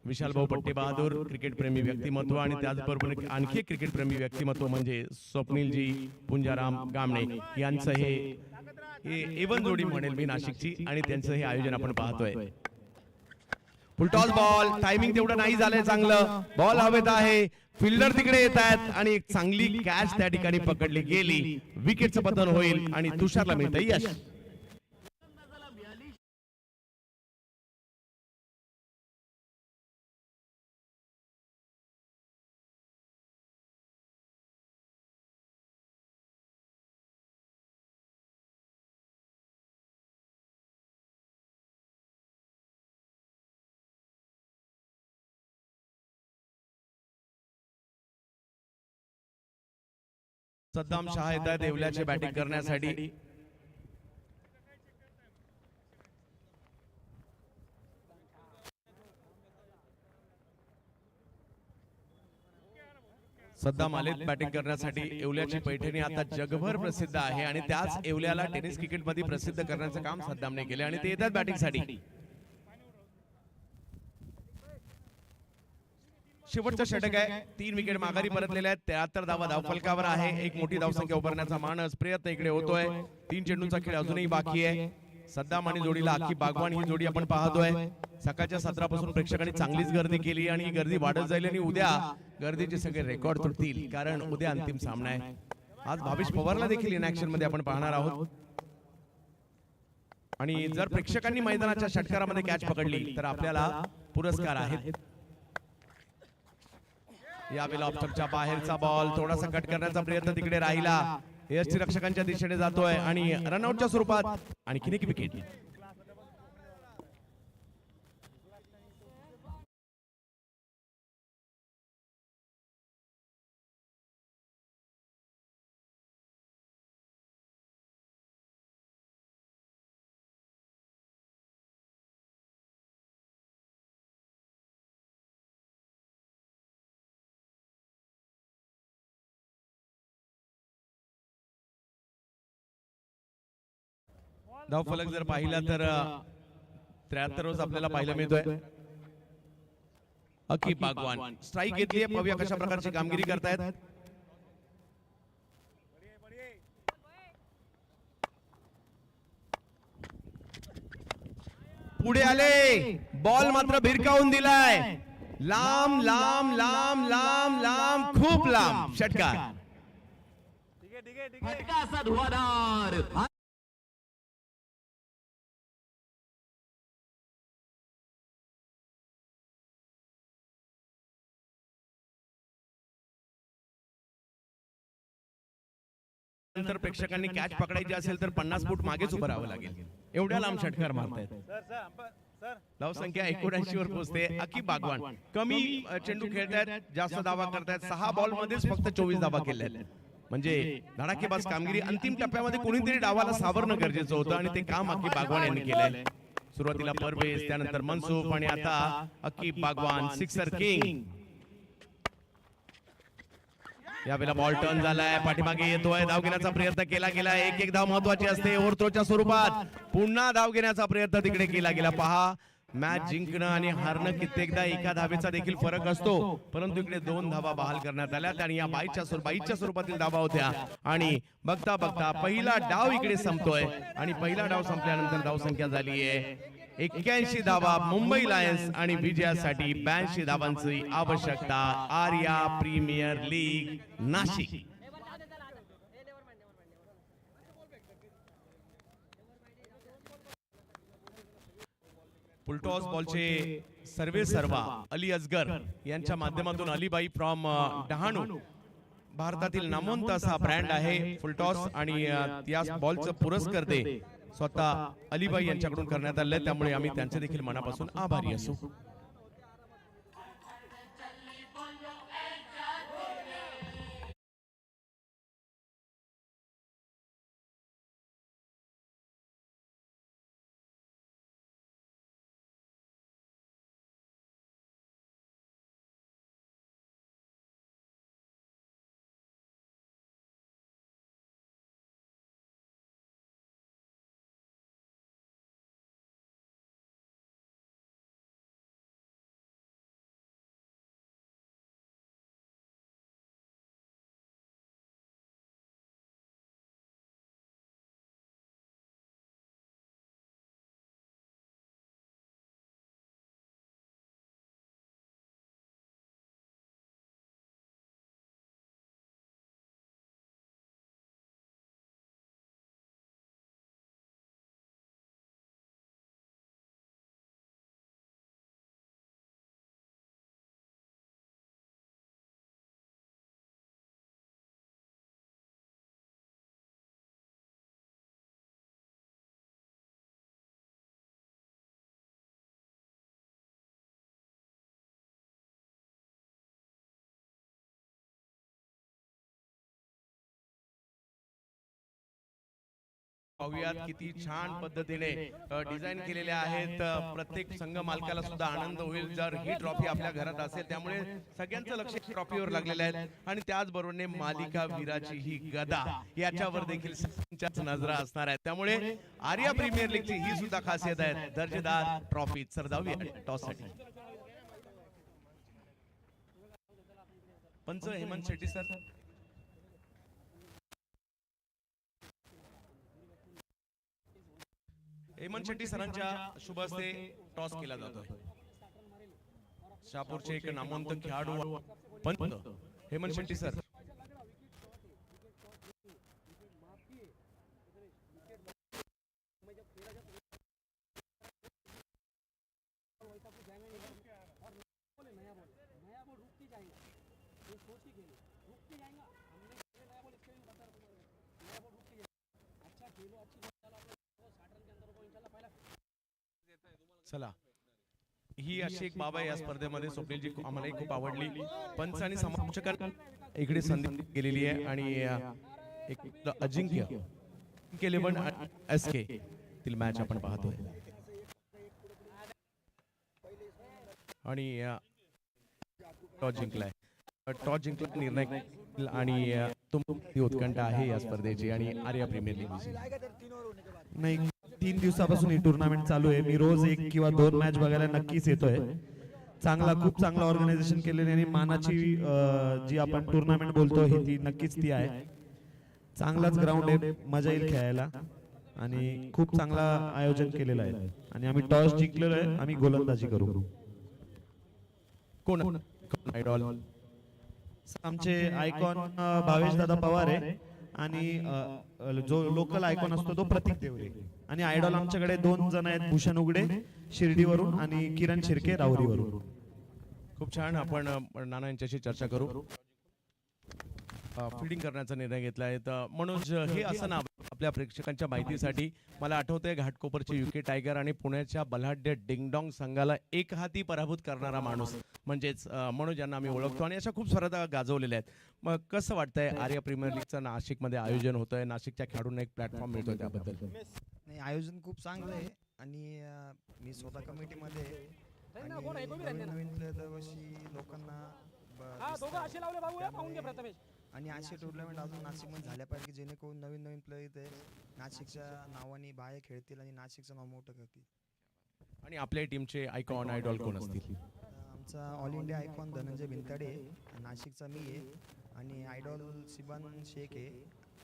Speaker 1: विशाल भाऊ पट्टे बहादूर क्रिकेट प्रेमी व्यक्तिमत्व आणि त्याचबरोबर आणखी एक क्रिकेट प्रेमी व्यक्तिमत्व म्हणजे स्वप्नीलजी पुंजाराम गामणे यांचं हे एवन जोडी म्हणेल मी नाशिकची आणि त्यांचं हे आयोजन आपण पाहतोय. फुलटॉस बॉल, टायमिंग तेवढं नाही झालंय चांगलं. बॉल हवेत आहे, फिल्डर तिकडे येत आहेत आणि एक चांगली कॅच त्या ठिकाणी पकडली गेली. विकेटचं पतन होईल आणि तुषारला मिळतं यश. सद्दाम शहा येत आहेत येवल्याचे बॅटिंग करण्यासाठी. सद्दाम आलेत बॅटिंग करण्यासाठी. येवल्याची पैठणी आता जगभर प्रसिद्ध आहे आणि त्याच येवल्याला टेनिस क्रिकेट मध्ये प्रसिद्ध करण्याचं काम सद्दामने केले आणि ते येतात बॅटिंगसाठी. शेवटचा षटक आहे, 3 विकेट माघारी परतलेले आहेत. 73 धावा धावफलकावर आहे. एक मोठी धावसंख्या उभारण्याचा मानस प्रयत्न इकडे होतोय. 3 चेंडूंचा खेळ अजूनही बाकी आहे. सद्दाम आणि जोडीला अख्खी बागवान ही जोडी आपण पाहतोय. सकाळच्या सत्रापासून प्रेक्षकांनी चांगलीच गर्दी केली आणि ही गर्दी वाढत जाईल आणि उद्या गर्दीचे सगळे रेकॉर्ड तुटतील कारण उद्या अंतिम सामना आहे. आज भावेश पवारला देखील इन ऍक्शन मध्ये आपण पाहणार आहोत. आणि जर प्रेक्षकांनी मैदानाच्या षटकारामध्ये कॅच पकडली तर आपल्याला पुरस्कार आहेत. यावेळेला ऑप्टरच्या बाहेरचा बॉल थोडासा कट करण्याचा प्रयत्न तिकडे राहिला. यष्टी रक्षकांच्या दिशेने जातोय आणि रनआउटच्या स्वरूपात आणखीन एक विकेट. धावफलक जर पाहिला तर 73 रोज आपल्याला पाहायला मिळतोय. अकीब बागवान स्ट्राईक घेतलीये. पाहूया कशा प्रकारची कामगिरी करतायत. पुढे आले. बॉल मात्र भिरकावून दिलाय. लांब लांब लांब लांब लांब खूप लांब षटकार.
Speaker 3: ठीक आहे ठीक आहे ठीक आहे.
Speaker 2: फटका असा धुवाधार.
Speaker 1: नंतर प्रेक्षकांनी कॅच पकडायची असेल तर 50 फूट मागेच उभं राहावं लागेल. एवढ्या लांब षटकार मारतायत.
Speaker 3: सर सर सर
Speaker 1: धावसंख्या 79 वर पोहोचते. अकीब बागवान कमी चेंडू खेळतायत, जास्त धावा करतायत. 6 बॉल मध्येच फक्त 24 धावा केल्या. म्हणजे धडाकेबाज कामगिरी. अंतिम टप्प्यामध्ये कोणीतरी डावाला सावरणं गरजेचं होतं आणि ते काम अकीब बागवान यांनी केलंय. सुरुवातीला परवेज, त्यानंतर मनसुख आणि आता अकीब बागवान सिक्सर किंग. यावेळेला बॉल टर्न झालाय. पाठीमागे येतोय. धाव घेण्याचा प्रयत्न केला गेला. एक धाव महत्वाची असते ओव्हरथ्रोच्या स्वरूपात. पुन्हा धाव घेण्याचा प्रयत्न तिकडे केला गेला. पहा, मॅच जिंकणं आणि हारणं कित्येकदा एका धावेचा देखील फरक असतो, परंतु इकडे 2 धावा बहाल करण्यात आल्या आणि या बाईच्या स्वरूपातील धावा होत्या. आणि बघता बघता पहिला डाव इकडे संपतोय आणि पहिला डाव संपल्यानंतर धावसंख्या झाली आहे 81 धावा. मुंबई लायन्स आणि विजयासाठी 82 धावांची आवश्यकता. Arya premier league Nashik. Full toss बॉलचे सर्वा अली असगर यांच्या माध्यमातून अलीबाई फ्रॉम डहाणू भारतातील नामवंत असा ब्रँड आहे फुलटॉस आणि या बॉलचं पुरस्कर्ते स्वतः अलीबाई यांच्याकडून करण्यात आले, त्यामुळे आम्ही त्यांचे देखील मनापासून आभारी असू. पाहूयात किती छान पद्धतीने डिझाईन केलेले आहेत. प्रत्येक संघ मालकाला सुद्धा आनंद होईल जर ही ट्रॉफी आपल्या घरात असेल, त्यामुळे सगळ्यांचं लक्ष ट्रॉफीवर लागलेलं आहे. आणि त्याचबरोबर मालिका वीराची ही गदा याच्यावर देखील सगळ्यांच्याच नजरा असणार आहेत. त्यामुळे आर्या प्रीमियर लीगची ही सुद्धा खासियत आहे, दर्जेदार ट्रॉफी. सर जाऊया टॉस साठी. पंच हेमंत शेट्टी सर. हेमंत शेट्टी सरांच्या शुभ हस्ते टॉस केला जातोय. शहापूरचे एक नामवंत खेळाडू पंत हेमंत शेट्टी सर. चला, ही अशी एक बाब आहे या स्पर्धेमध्ये स्वप्नीलजी आम्हालाही खूप आवडली. पंच आणि समालोचकांना इकडे संधी गेलेली आहे आणि एक अजिंक्य इलेव्हन SK तील मॅच आपण पाहतोय आणि टॉस जिंकलाय. टॉस जिंकला निर्णय आणि तुमची उत्कंठा आहे या स्पर्धेची आणि आर्या प्रीमियर लीग
Speaker 4: नाही, 3 दिवसापासून ही टुर्नामेंट चालू आहे. मी रोज 1 किंवा 2 मॅच बघायला नक्कीच येतोय. खूप चांगला ऑर्गनायझेशन केलेली आणि मानाची जी आपण टुर्नामेंट बोलतो ही ती नक्कीच ती आहे. चांगलाच ग्राउंड आहे, मजा येईल खेळायला आणि खूप चांगला आयोजन केलेलं आहे आणि आम्ही टॉस जिंकलेलो आहे. आम्ही गोलंदाजी करू.
Speaker 1: कोण आयडॉल?
Speaker 4: आमचे आयकॉन भावेश दादा पवार आहे आणि जो लोकल आयकॉन असतो तो प्रतीक देवरे आणि आयडॉल आमच्याकडे 2 जण आहेत, भूषण उगडे शिर्डीवरून आणि किरण शिर्के राहुरीवरून.
Speaker 1: खूप छान. आपण नाना यांच्याशी चर्चा करू. फिडिंग करण्याचा निर्णय घेतलाय. तर मनोज, हे असं नाव आपल्या प्रेक्षकांच्या माहितीसाठी मला आठवतंय घाटकोपरचे UK टायगर आणि पुण्याच्या बलाढ्य डिंगडॉंग संघाला एक हाती पराभूत करणारा माणूस म्हणजेच मनोज यांना आम्ही ओळखतो आणि अशा खूप स्पर्धा गाजवलेल्या आहेत. मग कसं वाटतंय आर्या प्रीमियर लीगचं नाशिकमध्ये आयोजन होतंय, नाशिकच्या खेळाडूंना एक प्लॅटफॉर्म मिळतोय त्याबद्दल?
Speaker 5: नाही, आयोजन खूप चांगलं आहे आणि मी स्वतः कमिटीमध्ये आहे. आणि नवीन प्लेयर दरवर्षी लोकांना दिसतात. आणि असे टुर्नामेंट अजून नाशिकमध्ये झाल्या पाहिजे की जेणेकरून नवीन प्लेयर इथे नाशिकच्या नावाने बाहेर खेळतील आणि नाशिकचं नाव मोठं करतील.
Speaker 1: आणि आपल्या टीमचे आयकॉन आयडॉल कोण असतील?
Speaker 5: आमचा all India icon Dhananjay Bhintade आहे, नाशिकचा मी आहे आणि आयडॉल सिबान शेख आहे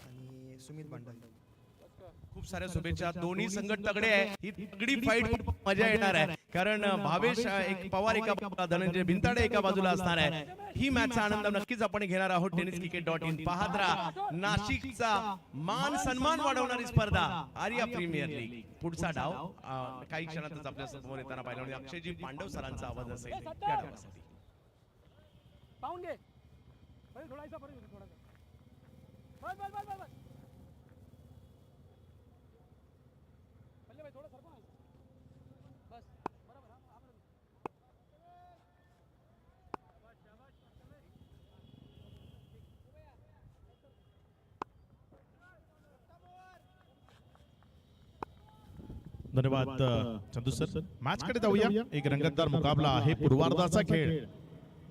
Speaker 5: आणि सुमित भंडारी.
Speaker 1: खूप साऱ्या शुभेच्छा. दोन्ही संघ तगडे आहे. ही तगडी फाईट मजा येणार आहे कारण भावेश एक पवार एका बाजूला, धनंजय भिंताडे एका बाजूला असणार आहे. ही मॅचचा आनंद नक्कीच आपण घेणार आहोत. tenniscricket.in पाहत राहा. नाशिकचा मान सन्मान वाढवणारी स्पर्धा आर्या प्रीमियर लीग. पुढचा डाव काही क्षणातच आपल्या समोर येताना पाहिला म्हणजे अक्षयजी पांडव सरांचा आवाज असेल या डावासाठी.
Speaker 3: पाहून घे थोडासा बस बस बस बस बस भाई थोड़ा सरको बस बराबर.
Speaker 6: धन्यवाद चंदू सर. मॅच कडे जाऊया. एक रंगतदार मुकाबला आहे, पूर्वार्धाचा खेळ.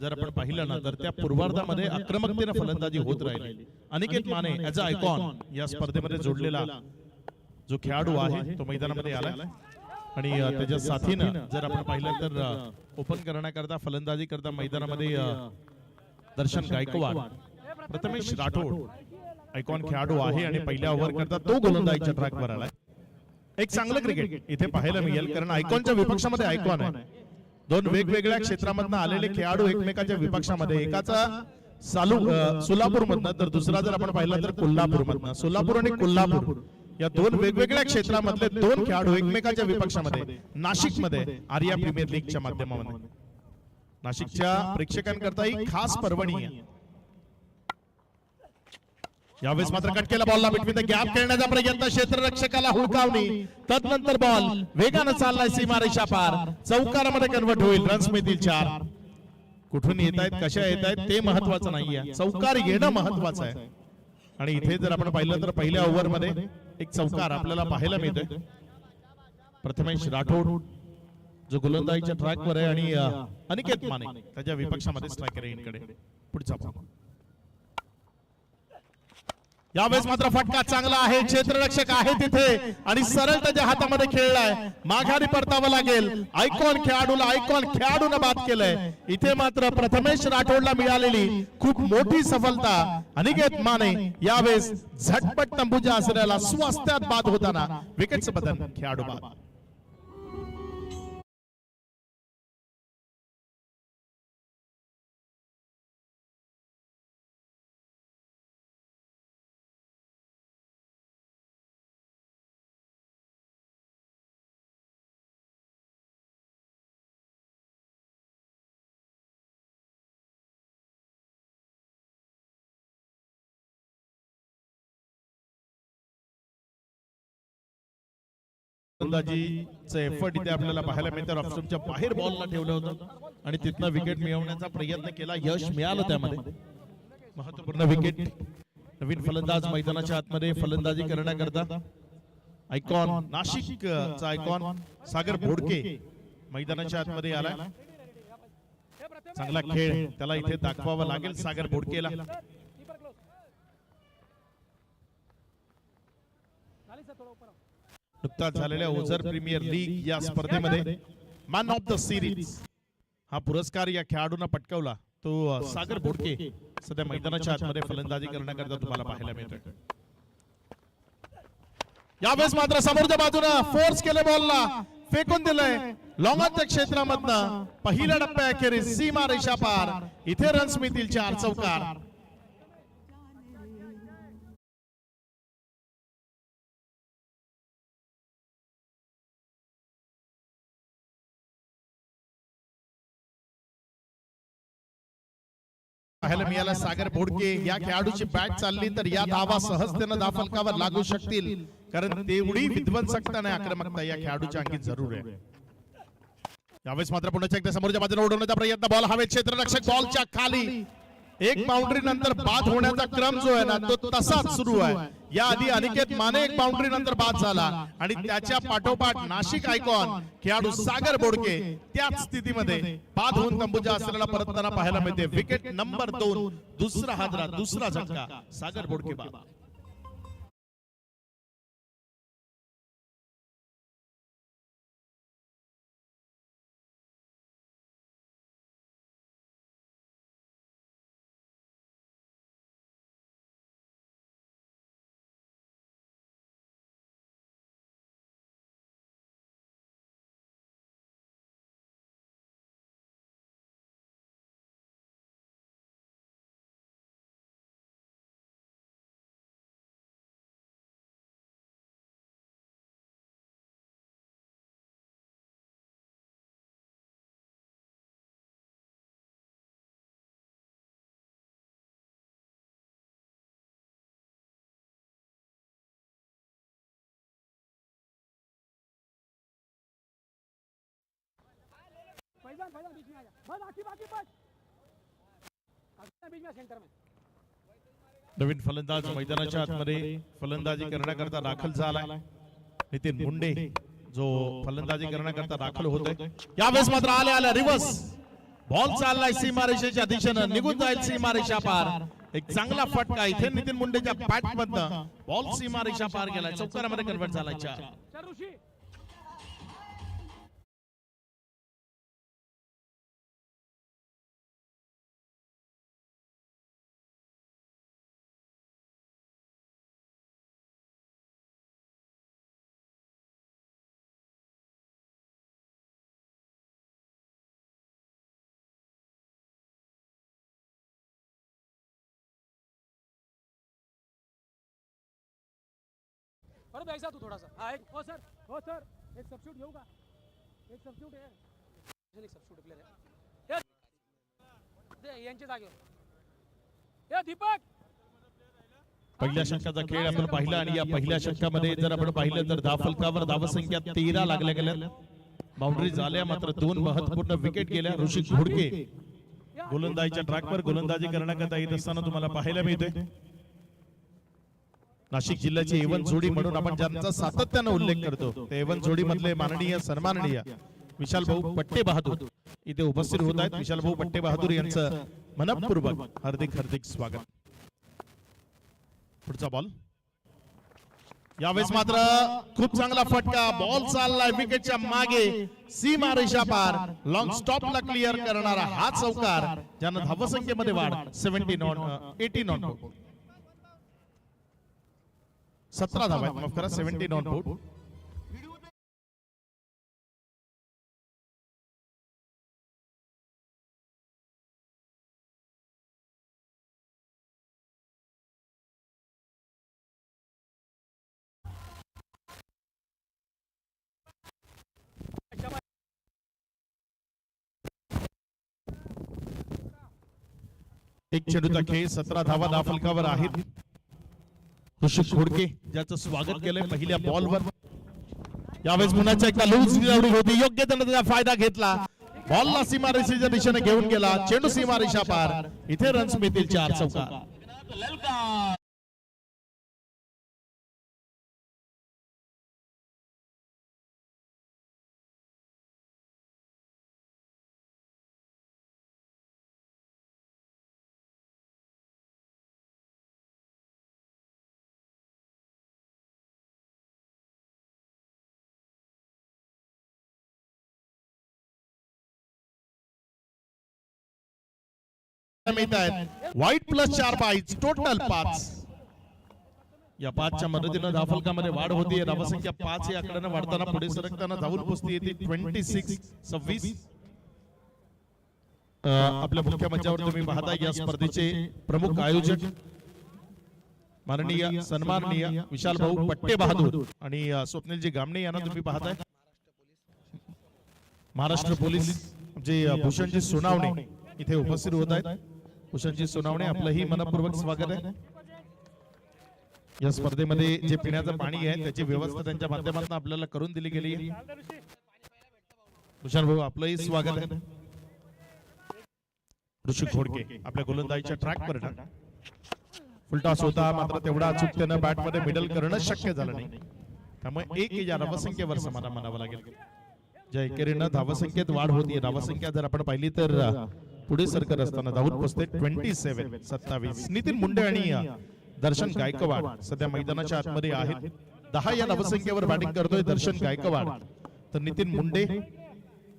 Speaker 6: जर आपण पाहिलं ना तर त्या पूर्वार्धामध्ये आक्रमकतेने फलंदाजी होत राहिली. Aniket Mane as a icon या स्पर्धेमध्ये जोडलेला जो खेळाडू आहे तो मैदानामध्ये आलाय आणि त्याच्या साथीनं जर आपण पाहिलं तर ओपन करण्याकरता फलंदाजी करता मैदानामध्ये दर्शन गायकवाड, प्रथमेश राठोड आयकॉन खेळाडू आहे आणि पहिल्या ओव्हर करता तो गोलंदाजीच्या ट्रॅकवर आलाय. एक चांगलं क्रिकेट इथे पाहायला मिळेल कारण आयकॉनच्या विपक्षामध्ये आयकॉन आहे. 2 वेगवेगळ्या क्षेत्रामधून आलेले खेळाडू एकमेकांच्या विपक्षामध्ये, एकाचा सोलापूर मधनं तर दुसरा जर आपण पाहिला तर कोल्हापूर मधनं. सोलापूर आणि कोल्हापूर या 2 वेगवेगळ्या क्षेत्रामधले 2 खेळाडू एकमेकांच्या विपक्षामध्ये नाशिकमध्ये आर्या प्रीमियर लीगच्या माध्यमातून नाशिकच्या प्रेक्षकांकरता ही खास पर्वणी आहे. यावेळेस मात्र कट केला बॉलला बिटवीन द गॅप खेळण्याचा प्रयत्न, क्षेत्ररक्षकाला हुलकावणी, तदनंतर बॉल वेगानं चाललाय सीमारेषा पार, चौकारामध्ये कन्वर्ट होईल. रन्स मिळतील 4. कुठून येत आहेत, कशा येत आहेत ते महत्वाचं नाहीये, चौकार येणं महत्वाचं आहे. आणि इथे जर आपण पाहिलं तर पहिल्या ओव्हर मध्ये एक चौकार आपल्याला पाहायला मिळतोय. प्रथमेश राठोड जो गोलंदाजीच्या ट्रॅकवर आहे आणि अनिकेत माने त्याच्या विपक्षामध्ये स्ट्रायकर इनकडे. पुढचा बॉल यावेळेस मात्र फटका चांगला आहे, क्षेत्ररक्षक आहे तिथे आणि सरळ त्याच्या हातामध्ये खेळलाय. माघारी परतावं लागेल. आयकॉन खेळाडूनं बाद केलंय. इथे मात्र प्रथमेश राठोडला मिळालेली खूप मोठी सफलता. अनिकेत माने यावेळेस झटपट तंबूच्या आसऱ्याला स्वास्थ्यात बाद होताना विकेटचं बदल, खेळाडू बाद. गोलंदाजीचं एफर्ट इथे आपल्याला पाहायला मिळतं. ऑफस्टंपच्या बाहेर बॉलला ठेवलं होतं आणि तिथनं विकेट मिळवण्याचा प्रयत्न केला, यश मिळालं त्यामध्ये. महत्वपूर्ण विकेट. नवीन फलंदाज मैदानाच्या आतमध्ये फलंदाजी करण्याकरता आयकॉन, नाशिकचा आयकॉन सागर बोडके मैदानाच्या आतमध्ये आला. चांगला खेळ त्याला इथे दाखवावा लागेल सागर बोडकेला.
Speaker 3: कीपर क्लोज खाली सर थोड़ा ऊपर आओ.
Speaker 6: नुकताच झालेल्या ओझर प्रीमियर लीग या स्पर्धेमध्ये मॅन ऑफ द सिरीज हा पुरस्कार या खेळाडूंना पटकावला तो सागर बोडके सध्या मैदानाच्या आतमध्ये फलंदाजी करण्याकरता तुम्हाला पाहायला मिळतोय. यावेळेस मात्र समोरच्या बाजूने फोर्स केले, बॉलला फेकून दिलंय लॉंगाच्या क्षेत्रामधनं. पहिल्या टप्प्याअखेरीस सीमा रेषा पार. इथे रन्स मिळतील 4 चौकार. पाहायला मिळाला सागर बोडके. या खेळाडूची बॅट चालली तर या धावा सहजतेनं धावफलकावर लागू शकतील, कारण तेवढी विध्वंसकता आणि आक्रमकता या खेळाडूच्या अंगी जरूर आहे. यावेळेस मात्र पुन्हा एकदा समोरच्या बाजूने उडवण्याचा प्रयत्न. बॉल हवेत, क्षेत्ररक्षक बॉलच्या खाली. एक बाउंड्री नंतर बाद होण्याचा क्रम जो आहे ना तो तसाच सुरू आहे. या आधी अनिकेत माने एक बाउंड्री नंतर बाद झाला आणि त्याच्या पाठोपाठ नाशिक आयकॉन खेळाडू सागर बोडके त्याच स्थितीमध्ये बाद होऊन तंबूच्या आसनाला परतताना पाहायला मिळते. विकेट नंबर 2, दुसरा हादरा, दुसरा झटका, सागर बोडके बाद.
Speaker 3: फैजान फैजान बीच में आ जा. बस बाकी बस. बीच में सेंटर में.
Speaker 6: नवीन फलंदाज मैदानाच्या आतमध्ये फलंदाजी करण्याकरता दाखल झालाय. नितीन मुंडे जो फलंदाजी करण्याकरता दाखल होतोय. यावेळेस मात्र आल्या रिव्हर्स बॉल चाललाय सीमारेषेच्या दिशेनं, निघून जाईल सीमारेषा पार. एक चांगला फटका इथे नितीन मुंडेच्या बॅट मधनं बॉल सीमारेषा पार गेलाय, चौकारामध्ये कन्वर्ट झालाय. 4
Speaker 3: चल ऋषी. बरं बैसा तू थोडासा. हा एक हो सर एक सबस्टिट्यूट घेऊ का? एक सबस्टिट्यूट आहे. एक सबस्टिट्यूट प्लेयर आहे. दे यांच्या जागेवर. ए दीपक.
Speaker 6: पहिल्या षटकाचा खेळ आपण पाहिला आणि या पहिल्या षटकामध्ये जर आपण पाहिलं तर धावफलकावर धावसंख्या 13 लागल्या गेल्या. बाउंड्री झाल्या, मात्र 2 महत्वपूर्ण विकेट गेल्या. ऋषी घोडके गोलंदाजीच्या ट्रॅकवर गोलंदाजी करण्याकरता येत असताना तुम्हाला पाहायला मिळते. नाशिक जिल्ह्याची एवन जोडी म्हणून आपण ज्यांचा सातत्यानं उल्लेख करतो ते एवन जोडी मधले माननीय सन्माननीय विशाल भाऊ पट्टे बहादूर इथे उपस्थित होत आहेत. विशाल भाऊ पट्टे बहादूर यांचं मनपूर्वक हार्दिक स्वागत. पुढचा बॉल. यावेळेस मात्र खूप चांगला फटका, बॉल चाललाय विकेटच्या मागे, सीमा रेषा पार. लॉंग स्टॉपला क्लिअर करणारा हा चौकार, ज्यानं धावसंख्येमध्ये वाढ 18 ऑन बोर्ड. 17 धावा, माफ करा, 17 ऑन बोर्ड. एक चेंडूचा खेळ, 17 धावा धावफलकावर आहेत. ऋषी घोडके ज्याचं स्वागत केलंय पहिल्या बॉलवर. यावेळेस पुन्हा एकदा लूज निवडी होती, योग्य त्याने त्याचा फायदा घेतला, बॉलला सीमारेषेच्या दिशेने घेऊन गेला, चेंडू सीमारेषा पार, इथे रन्स मिळतील 4 चौकार.
Speaker 2: ललकार
Speaker 6: मिळत आहेत. वाईट प्लस 4 पाईच, टोटल 5. या 5च्या मदतीनं धावफलकामध्ये वाढ होती. धावसंख्या 5 या आकड्यानं वाढताना पुढे सरकताना धावून पोहोचती येते 26-26. आपल्या मुख्य मंचावर तुम्ही पाहता या स्पर्धेचे प्रमुख आयोजक माननीय सन्माननीय विशाल भाऊ पट्टे बहादूर आणि स्वप्नीलजी गामणे यांना तुम्ही पाहताय. महाराष्ट्र पोलीस जे भूषणजी सोनावणे इथे उपस्थित होत आहेत. भूषणजी सोनावणे आपलंही मनपूर्वक स्वागत आहे. या स्पर्धेमध्ये जे पिण्याचं पाणी आहे त्याची व्यवस्था त्यांच्या माध्यमातून आपल्याला करून दिली गेली आहे. भूषण भाऊ आपलंही स्वागत आहे. ऋषी घोडके आपल्या गोलंदाजीच्या ट्रॅकवर फुलटॉस होता, मात्र तेवढा अचूक त्यानं बॅटमध्ये मिडल करणं शक्य झालं नाही. त्यामुळे 1 या धावसंख्येवर समाधान मानावं लागेल. ज्या एकेरीनं धावसंख्येत वाढ होती, धावसंख्या जर आपण पाहिली तर पुढे सरकत असताना धावून पोहोचते 27-27. नितीन मुंडे आणि दर्शन गायकवाड सध्या मैदानाच्या आतमध्ये आहेत. 10 या धावसंख्येवर बॅटिंग करतोय दर्शन गायकवाड, तर नितीन मुंडे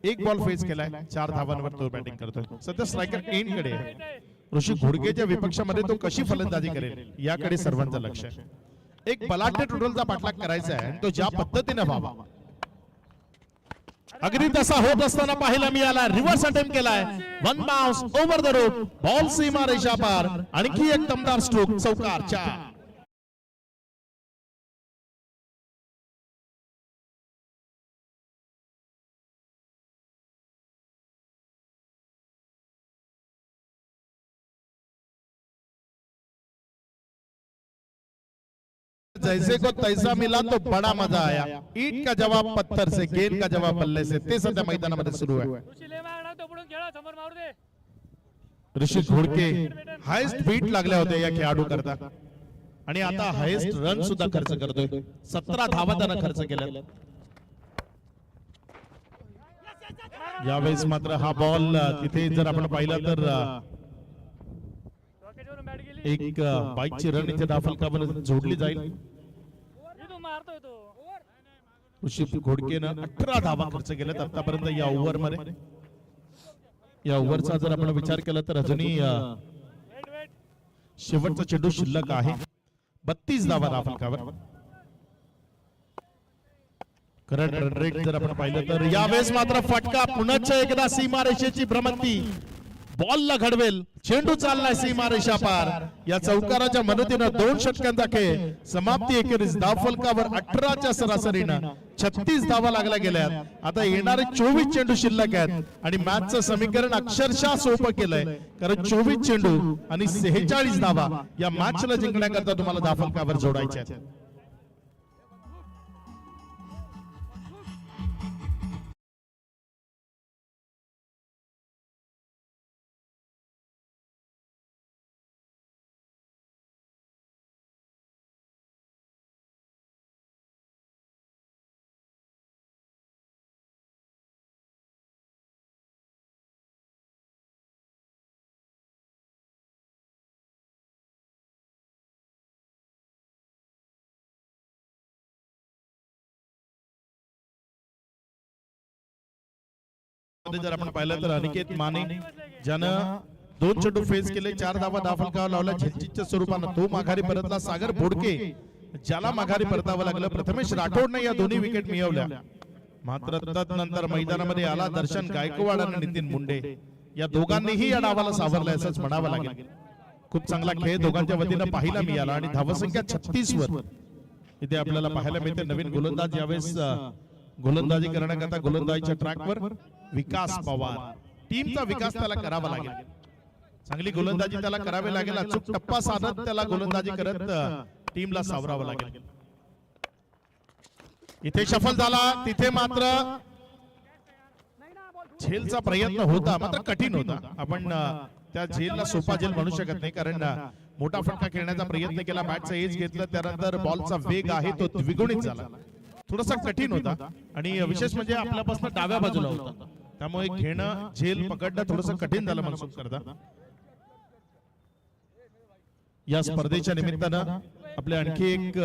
Speaker 6: 1 बॉल फेस केलाय, 4 धावांवर तो बॅटिंग करतोय. सध्या स्ट्रायकर एंड कडे आहे. ऋषी घोडकेच्या विपक्षामध्ये तो कशी फलंदाजी करेल याकडे सर्वांचं लक्ष आहे. एक बलाढ्य टोटलचा पाठलाग करायचा आहे आणि तो ज्या पद्धतीने व्हावा अगदी तसा होत असताना पाहायला मिळाला. रिव्हर्स अटेम्प्ट केलाय, 1 bounce over the rope, ball सीमा रेषा पार, आणखी एक दमदार स्ट्रोक, चौकार 4. जैसे को तैसा मिला तो बड़ा मजा आया. ईट का जवाब पत्थर से, गेंद का जवाब बल्ले से, ते सध्या मैदानामध्ये सुरू आहे. ऋषी घोडके हायेस्ट बीट लागल्या होत्या या खेळाडू करता आणि आता हायेस्ट रन सुद्धा खर्च करतोय. 17 धावा त्यानं खर्च केल्या. यावेळेस मात्र हा बॉल तिथे जर आपण पाहिला तर एक बाईकची रन इथे धावफलकावर जोडली जाईल. ऋषी घोडकेनं 18 धावा खर्च केल्यात आतापर्यंत या ओव्हर मध्ये. या ओव्हरचा जर आपण विचार केला तर अजूनही शेवटचा चेंडू शिल्लक आहे. 32 धावा धावफलकावर. करंट रन रेट जर आपण पाहिलं तर यावेळेस मात्र फटका, पुन्हा एकदा सीमारेषेची भ्रमंती, बॉलला घडवेल, चेंडू चाललाय सीमारेषा पार. या चौकाराच्या मदतीनं 2 षटकांचा खेळ समाप्ती एकेरीस धावफलकावर 18च्या सरासरीनं 36 धावा लागल्या गेल्यात. आता येणारे 24 चेंडू शिल्लक आहेत आणि मॅचचं समीकरण अक्षरशः सोपं केलंय, कारण 24 चेंडू आणि 46 धावा या मॅचला जिंकण्याकरता तुम्हाला धावफलकावर जोडायच्या आहेत. जर आपण पाहिलं तर अनिकेत माने ज्यानं 2 चेंडू फेस केले, 4 धावा धावफलकावर लावला झेलजीच्या स्वरूपानं, तो माघारी परतला. सागर बोडके ज्याला माघारी परतावं लागलं. प्रथमेश राठोडने या दोन्ही विकेट मिळवल्या, मात्र तदनंतर मैदानामध्ये आला दर्शन गायकवाड आणि नितीन मुंडे. या दोघांनीही या डावाला सावरलं असंच म्हणावं लागेल. खूप चांगला खेळ दोघांच्या वतीनं पाहायला मिळाला आणि धावसंख्या 36 वर इथे आपल्याला पाहायला मिळते. नवीन गोलंदाज यावेळेस गोलंदाजी करण्याकरता गोलंदाजीच्या ट्रॅकवर विकास पवार. टीमचा विकास त्याला करावा लागेल, चांगली गोलंदाजी त्याला करावी लागेल. अचूक टप्पा साधत त्याला गोलंदाजी करत टीमला सावरावं लागेल. इथे शफल झाला, तिथे मात्र झेलचा प्रयत्न होता, मात्र कठीण होता. आपण त्या झेलला सोपा झेल म्हणू शकत नाही, कारण मोठा फटका खेळण्याचा प्रयत्न केला, बॅटचं एज घेतलं, त्यानंतर बॉलचा वेग आहे तो द्विगुणित झाला. थोडासा कठीण होता आणि विशेष म्हणजे आपल्यापासून डाव्या बाजूला होता, त्यामुळे घेणं झेल पकडणं थोडंसं कठीण झालं मनसुख करता. या स्पर्धेच्या निमित्तानं आपले आणखी एक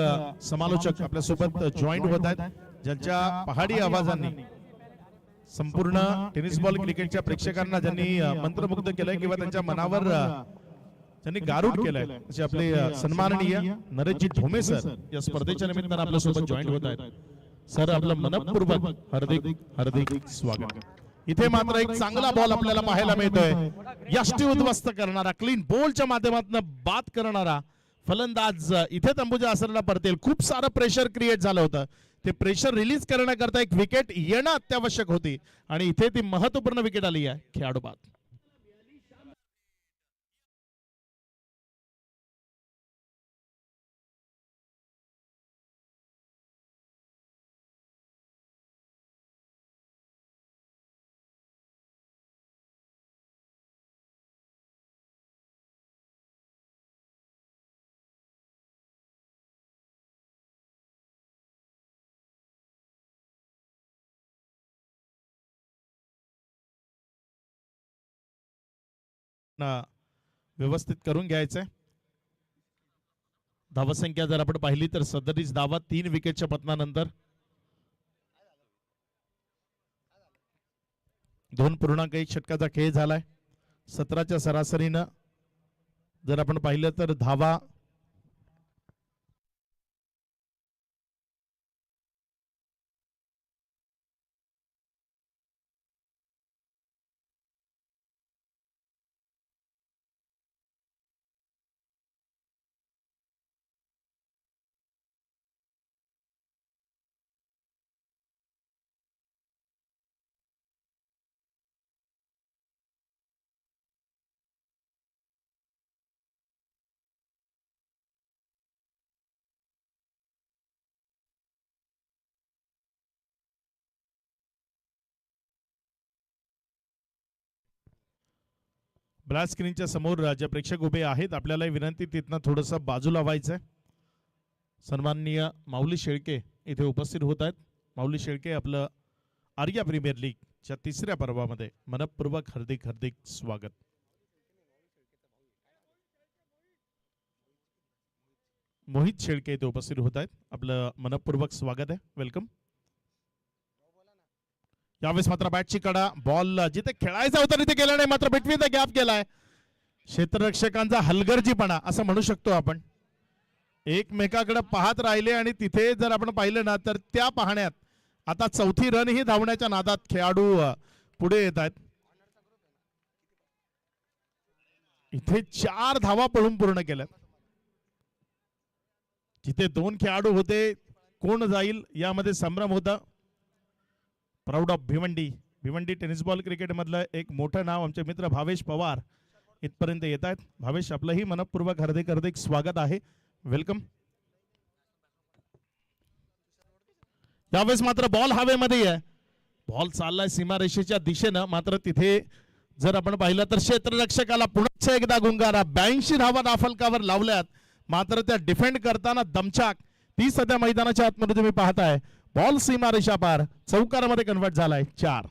Speaker 6: समालोचक आपल्या सोबत जॉईंट होत आहेत, ज्यांच्या पहाडी आवाजांनी संपूर्ण टेनिस बॉल क्रिकेटच्या प्रेक्षकांना ज्यांनी मंत्रमुग्ध केलंय किंवा त्यांच्या मनावर ज्यांनी गारूड केलंय, असे आपले सन्माननीय नरेशजी ढोमे सर या स्पर्धेच्या निमित्तानं आपल्या सोबत जॉईंट होत आहेत. सर, आपलं मनपूर्वक हार्दिक हार्दिक स्वागत. इथे मात्र एक चांगला बॉल आपल्याला पाहायला मिळतोय, यष्टी उद्ध्वस्त करणारा, क्लीन बॉलच्या माध्यमातून बाद करणारा फलंदाज इथे तंबूजा आसरला परतेल. खूप सारं प्रेशर क्रिएट झालं होतं, ते प्रेशर रिलीज करण्याकरता एक विकेट येणं अत्यावश्यक होती आणि इथे ती महत्वपूर्ण विकेट आली आहे. खेळाडू बाद. व्यवस्थित करून घ्यायचंय. धावसंख्या जर आपण पाहिली तर सदरीच धावा 3 विकेटच्या पतनानंतर 2.1 षटकाचा खेळ झालाय. 17च्या सरासरीनं जर आपण पाहिलं तर धावा ब्लॅक स्क्रीनच्या समोर जे प्रेक्षक उभे आहेत, आपल्याला विनंती तिथनं थोडंसं बाजूला व्हायचंय. सन्माननीय माऊली शेळके इथे उपस्थित होत आहेत. माऊली शेळके, आपलं आर्या प्रीमियर लीगच्या 3ऱ्या पर्वामध्ये मनपूर्वक हार्दिक हार्दिक स्वागत. मोहित शेळके इथे उपस्थित होत आहेत, आपलं मनपूर्वक स्वागत आहे, वेलकम. यावेळेस मात्र बॅटची कडा, बॉल जिथे खेळायचा होता तिथे गेला नाही, मात्र बिटवीन द गॅप गेलाय. क्षेत्ररक्षकांचा हलगर्जीपणा असं म्हणू शकतो आपण. एकमेकाकडे पाहत राहिले आणि तिथे जर आपण पाहिलं ना तर त्या पाहण्यात आता 4थी रन ही धावण्याच्या नादात खेळाडू पुढे येत आहेत. इथे 4 धावा पळून पूर्ण केल्यात. जिथे 2 खेळाडू होते, कोण जाईल यामध्ये संभ्रम होता. Proud of Bhiwandi tennis ball cricket मधलं एक मोठं नाव आमचे मित्र भावेश पवार इथपर्यंत येत आहेत. भावेश, आपलंही मनपूर्वक हार्दिक हार्दिक स्वागत आहे, वेलकम. यावेळेस मात्र बॉल हवेमध्ये आहे, बॉल चाललाय सीमारेषेच्या दिशेनं, मात्र तिथे जर आपण पाहिलं तर क्षेत्ररक्षकाला पुन्हा एकदा गुंगारा. 82 धावा नाफलकावर लावल्यात, मात्र त्या डिफेंड करताना दमछाक ती सध्या मैदानाच्या आतमध्ये तुम्ही पाहताय. बॉल सीमारेषा पार चौकारामध्ये कन्वर्ट झालाय. 4.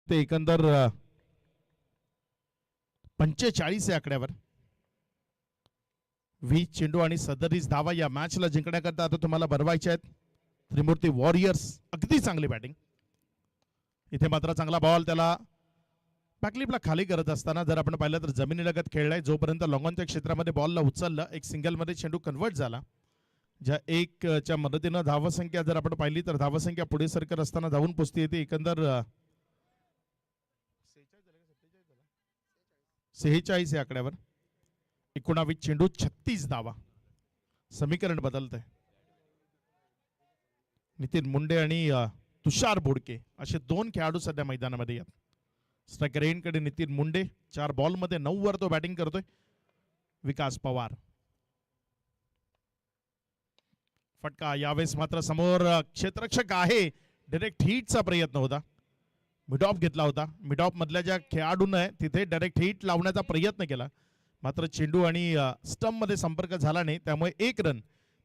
Speaker 6: ते एकंदर 45 या आकड्यावर 20 चेंडू आणि सदरीस धावा या मॅचला जिंकण्याकरता आता तुम्हाला भरवायचे आहेत. त्रिमूर्ती वॉरियर्स, अगदी चांगली बॅटिंग. इथे मात्र चांगला बॉल, त्याला बॅकलिपला खाली करत असताना जर आपण पाहिलं तर जमिनीलगत खेळलाय. जोपर्यंत लॉंगॉनच्या क्षेत्रामध्ये बॉलला उचललं, एक सिंगलमध्ये चेंडू कन्वर्ट झाला. ज्या 1च्या मदतीनं धावसंख्या जर आपण पाहिली तर धावसंख्या पुढे सरकत असताना धावून पोचते येते. एकंदर 46 या आकड्यावर 19 चेंडू 36 धावा. समीकरण बदलतंय. नितीन मुंडे आणि तुषार बोडके असे 2 खेळाडू सध्या मैदानामध्ये आहेत. स्ट्रायकर एंडकडे नितीन मुंडे 4 बॉलमध्ये 9 वर तो बॅटिंग करतोय. विकास पवार फटका. यावेळेस मात्र समोर क्षेत्ररक्षक आहे. डायरेक्ट हिटचा प्रयत्न होता. मिडॉप घेतला होता. मिडॉप मधल्या ज्या खेळाडूंना तिथे डायरेक्ट हिट लावण्याचा प्रयत्न केला, मात्र चेंडू आणि स्टंप मध्ये संपर्क झाला नाही, त्यामुळे 1 रन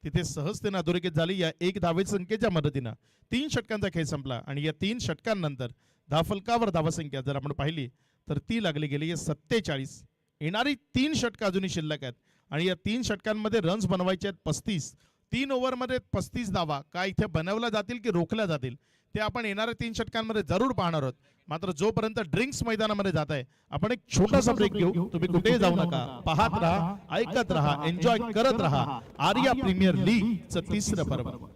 Speaker 6: तिथे सहजतेने अधोरेखित झाली. या 1 धावेच्या संख्येच्या मदतीनं 3 षटकांचा खेळ संपला आणि या 3 षटकांनंतर धावफलकावर धावसंख्या जर आपण पाहिली तर ती लागली गेली 47. येणारी 3 षटकं अजूनही शिल्लक आहेत आणि या 3 षटकांमध्ये रन्स बनवायचे आहेत 35. 3 ओव्हरमध्ये 35 धावा काय इथे बनवल्या जातील की रोखल्या जातील ते आपण येणाऱ्या 3 षटकांमध्ये जरूर पाहणार आहोत. मात्र जोपर्यंत ड्रिंक्स मैदानामध्ये जात आहे आपण एक छोटासा ब्रेक घेऊ. तुम्ही कुठेही जाऊ नका. पाहत राहा, ऐकत राहा, एन्जॉय करत राहा आर्या प्रीमियर लीगचं 3रं पर्व.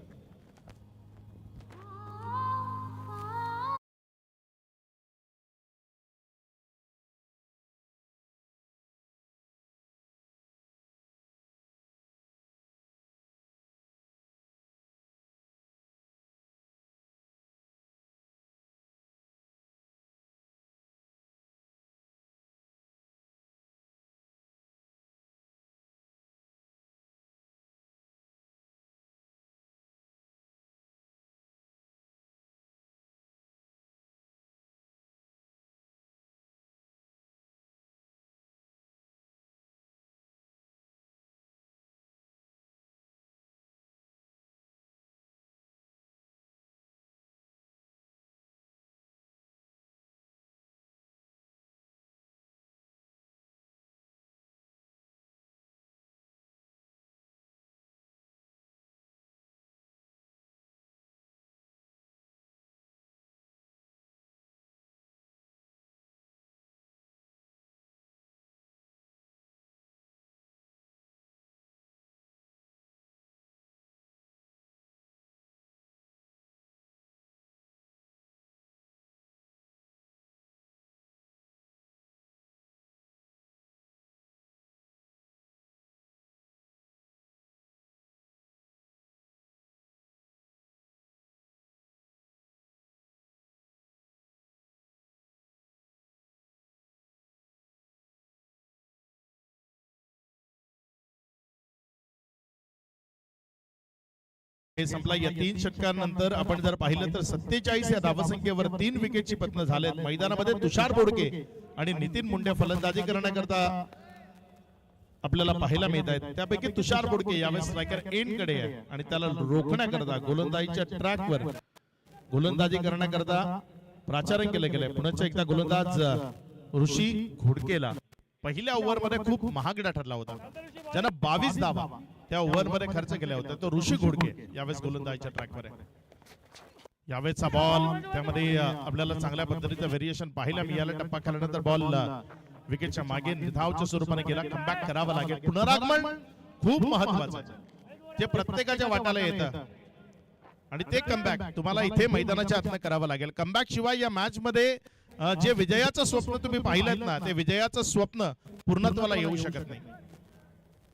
Speaker 6: हे संपला. या 3 षटकांनंतर आपण जर पाहिलं तर 47 या धावसंख्येवर 3 विकेटची पतनं झालेत. मैदानामध्ये तुषार बोडके आणि नितीन मुंडे फलंदाजी करण्याकरता आपल्याला पाहायला मिळत आहेत. त्यापैकी तुषार बोडके यावेळेस स्ट्रायकर एंड कडे आहे आणि त्याला रोखण्याकरता गोलंदाजीच्या ट्रॅकवर गोलंदाजी करण्याकरता प्राचारण केलं गेलंय. पुन्हा एकदा गोलंदाज ऋषी घोडकेला पहिल्या ओव्हरमध्ये खूप महागडा ठरला होता, ज्यानं 22 धावा त्या ओव्हरमध्ये खर्च केल्या होत्या. तो ऋषी घोडके यावेळेस गोलंदाजीच्या ट्रॅकवर आहे. यावेळेसचा बॉल त्यामध्ये आपल्याला चांगल्या पद्धतीचं व्हेरिएशन पाहायला मिळालं. टप्पा खाल्यानंतर बॉल विकेटच्या मागे निधावच्या स्वरूपाने गेला. कमबॅक करावं लागेल. पुनरागमन खूप महत्वाचं जे प्रत्येकाच्या वाटाला येतं आणि ते कमबॅक तुम्हाला इथे मैदानाच्या आतनं करावं लागेल. कमबॅक शिवाय या मॅच मध्ये जे विजयाचं स्वप्न तुम्ही पाहिलं ना, ते विजयाचं स्वप्न पूर्णत्वाला येऊ शकत नाही.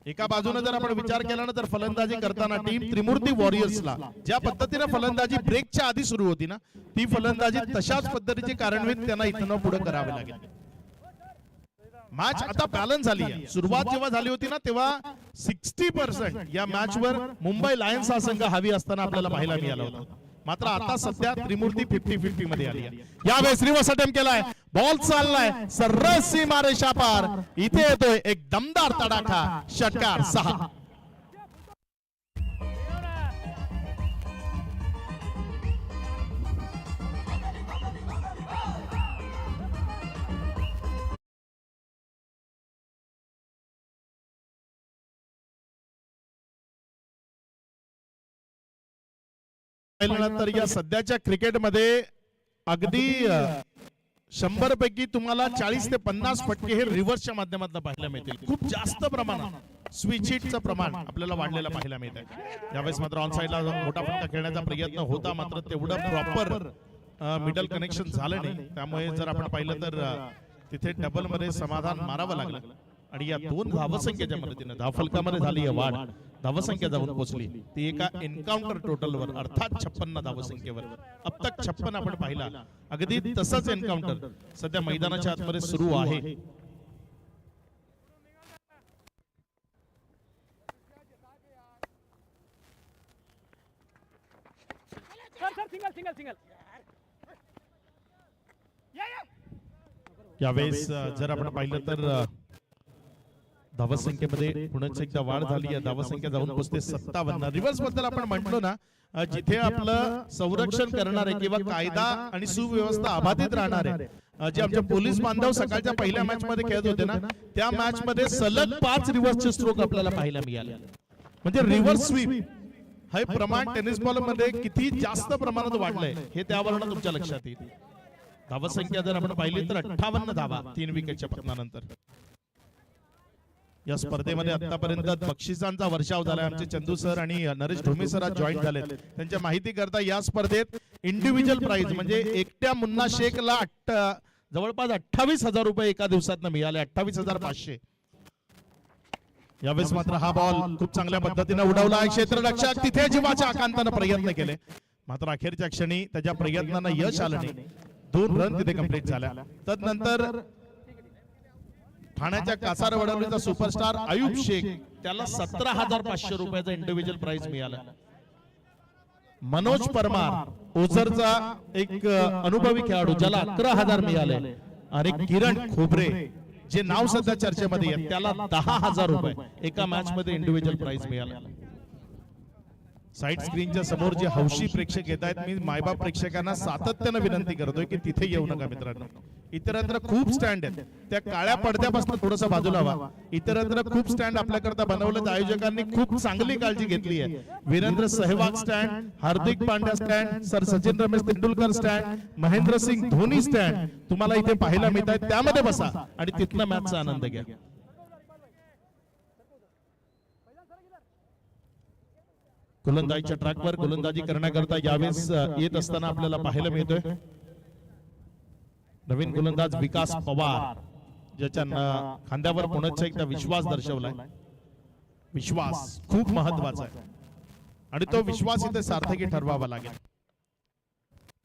Speaker 6: एका बाजूने जर आपण विचार केला ना, तर फलंदाजी करताना टीम त्रिमूर्ती वॉरियर्सला ज्या पद्धतीने फलंदाजी ब्रेकच्या आधी सुरू होती ना, ती फलंदाजी तशाच पद्धतीची कार्यान्वित त्यांना इथनं पुढे करावी लागेल. मॅच आता बॅलन्स झाली आहे. सुरुवात जेव्हा झाली होती ना, तेव्हा 60% या मॅच वर मुंबई लायन्स हा संघ हवी असताना आपल्याला पाहायला मिळाला होता. मात्र आता सध्या त्रिमूर्ती 50-50 मध्ये आली आहे. यावेळेस रिव्हर्स अटेम्प्ट केलाय. बॉल चाललाय सर्रास सीमारेषा पार. इथे येतोय एक दमदार तडाखा. षटकार 6. तर या सध्याच्या क्रिकेटमध्ये अगदी 100 पैकी तुम्हाला 40 ते 50 फटके हे रिव्हर्सच्या माध्यमातून पाहायला मिळतील. खूप जास्त प्रमाणात स्विच हिटचं प्रमाण आपल्याला वाढलेलं पाहायला मिळत आहे. यावेळेस मात्र ऑन साइडला मोठा फटका खेळण्याचा प्रयत्न होता, मात्र तेवढं प्रॉपर मिडल कनेक्शन झालं नाही. त्यामुळे जर आपण पाहिलं तर तिथे डबल मध्ये समाधान मारावं लागलं आणि या 2 धावसंख्येच्या मदतीने धावफलकामध्ये झाली आहे वाढ. धावसंख्या जाऊन पोहोचली ती एका एन्काउंटर टोटलवर अर्थात 56 धावसंख्येवर. अब तक 56 आपण पाहिला. अगदी तसंच एन्काउंटर सध्या मैदानाच्या आतमध्ये सुरू आहे.
Speaker 3: सर सिंगल सिंगल सिंगल
Speaker 6: यावेळेस जर आपण पाहिलं तर धावसंख्येमध्ये पुन्हा एकदा वाढ झाली आहे. धावसंख्या जाऊन पोहोचते 57. रिव्हर्स बद्दल आपण म्हटलो ना, जिथे आपलं संरक्षण करणारे किंवा कायदा आणि सुव्यवस्था अबाधित राहणारे जे आमचे पोलीस बांधव सकाळच्या पहिल्या मॅच मध्ये खेळत होते ना, त्या मॅच मध्ये सलग 5 रिव्हर्सचे स्ट्रोक आपल्याला पाहायला मिळाले. म्हणजे रिव्हर्स स्वीप हे प्रमाण टेनिस बॉल मध्ये किती जास्त प्रमाणात वाढलंय हे त्यावरून तुमच्या लक्षात येईल. धावसंख्या जर आपण पाहिली तर 58 धावा 3 विकेटच्या पतनानंतर. या स्पर्धेमध्ये आतापर्यंत बक्षिसांचा वर्षाव झालाय. आमचे चंदू सर आणि नरेश ढोमे सर आज जॉईन झालेत. त्यांच्या माहिती करता या स्पर्धेत इंडिव्हिज्युअल प्राइज म्हणजे एकट्या मुन्ना शेखला जवळपास 28,000 रुपये एका दिवसात मिळाले. 28,500. यावेळेस मात्र हा बॉल खूप चांगल्या पद्धतीने उडवला. क्षेत्ररक्षक तिथे जीवाच्या आकांताने प्रयत्न केले, मात्र अखेरच्या क्षणी त्याच्या प्रयत्नांना यश आलं नाही. 2 रन तिथे कंप्लीट झाल्या. तदनंतर ठाण्याच्या कासार वडवलीचा सुपरस्टार आयुब शेख त्याला 17,500 रुपयाचा इंडिव्हिज्युअल प्राइज मिळाला. मनोज परमार ओझरचा एक अनुभवी खेळाडू ज्याला 11,000 मिळाले आणि किरण खोबरे जे नाव सध्या चर्चेमध्ये आहे त्याला 10,000 रुपये एका मॅच मध्ये इंडिव्हिज्युअल प्राइज मिळाला. साईड स्क्रीनच्या समोर जे हौशी प्रेक्षक येत आहेत, मी मायबाप प्रेक्षकांना सातत्याने विनंती करतोय की तिथे येऊ नका मित्रांनो. इतरत्र खूप स्टँड आहेत, त्या काळ्या पडद्यापासून थोडंसं बाजूला व्हा. इतरत्र खूप स्टँड आपल्याकरता बनवलं. आयोजकांनी खूप चांगली काळजी घेतली आहे. Virender Sehwag stand, Hardik Pandya stand, sir Sachin Ramesh Tendulkar stand, Mahendra Singh Dhoni stand तुम्हाला इथे पाहायला मिळत आहेत. त्यामध्ये बसा आणि तिथला मॅचचा आनंद घ्या. गोलंदाजीच्या ट्रॅकवर गोलंदाजी करण्याकरता यावेळेस येत असताना आपल्याला पाहायला मिळतोय नवीन गोलंदाज विकास पवार, ज्याच्या खांद्यावर पुन्हा एकदा विश्वास दर्शवलाय. विश्वास खूप महत्वाचा आहे आणि तो विश्वास इथे सार्थकी ठरवावा लागेल.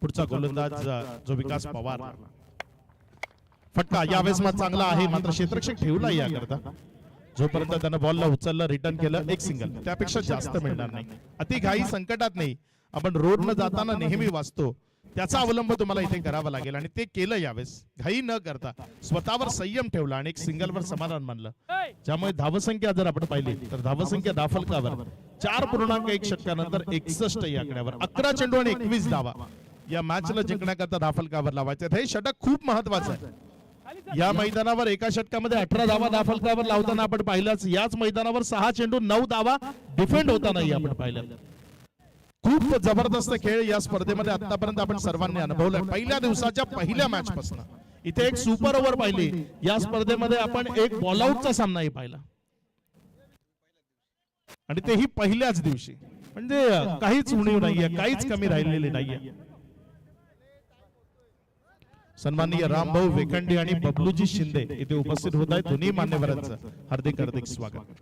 Speaker 6: पुढचा गोलंदाज जो विकास पवार. फटका यावेळेस मग चांगला आहे, मात्र क्षेत्ररक्षक ठेवला याकरता. जोपर्यंत त्यानं बॉलला उचललं, रिटर्न केलं, एक सिंगल, त्यापेक्षा जास्त मिळणार नाही. अति घाई संकटात नाही. आपण रोडनं जाताना नेहमी वाचतो, त्याचा अवलंब तुम्हाला इथे करावा लागेल आणि ते केलं. यावेळेस घाई न करता स्वतःवर संयम ठेवला आणि एक सिंगलवर समाधान मानलं. ज्यामुळे धावसंख्या जर आपण पाहिली तर धावसंख्या दाफलकावर 4.1 षटकानंतर 61 या आकड्यावर 11 चेंडू आणि 21 धावा या मॅचला जिंकण्याकरता दाफलकावर लावायचे. हे षटक खूप महत्वाचं आहे. या मैदानावर एका षटकामध्ये 18 धावा दाफलकावर लावताना आपण पाहिलंच. याच मैदानावर 6 चेंडू 9 धावा डिफेंड होतानाही आपण पाहिलं. खूप जबरदस्त खेळ या स्पर्धेमध्ये आतापर्यंत आपण सर्वांनी अनुभवलाय. पहिल्या दिवसाच्या पहिल्या मॅच पासून इथे एक सुपर ओव्हर पाहिली. या स्पर्धेमध्ये आपण एक बॉल आउटचा सामनाही पाहिला आणि तेही पहिल्याच दिवशी. म्हणजे काहीच उणीव नाहीये, काहीच कमी राहिलेली नाहीये. सन्माननीय रामभाऊ वेखंडे आणि बबलूजी शिंदे इथे उपस्थित होत आहेत. दोन्ही मान्यवरांचं हार्दिक हार्दिक स्वागत.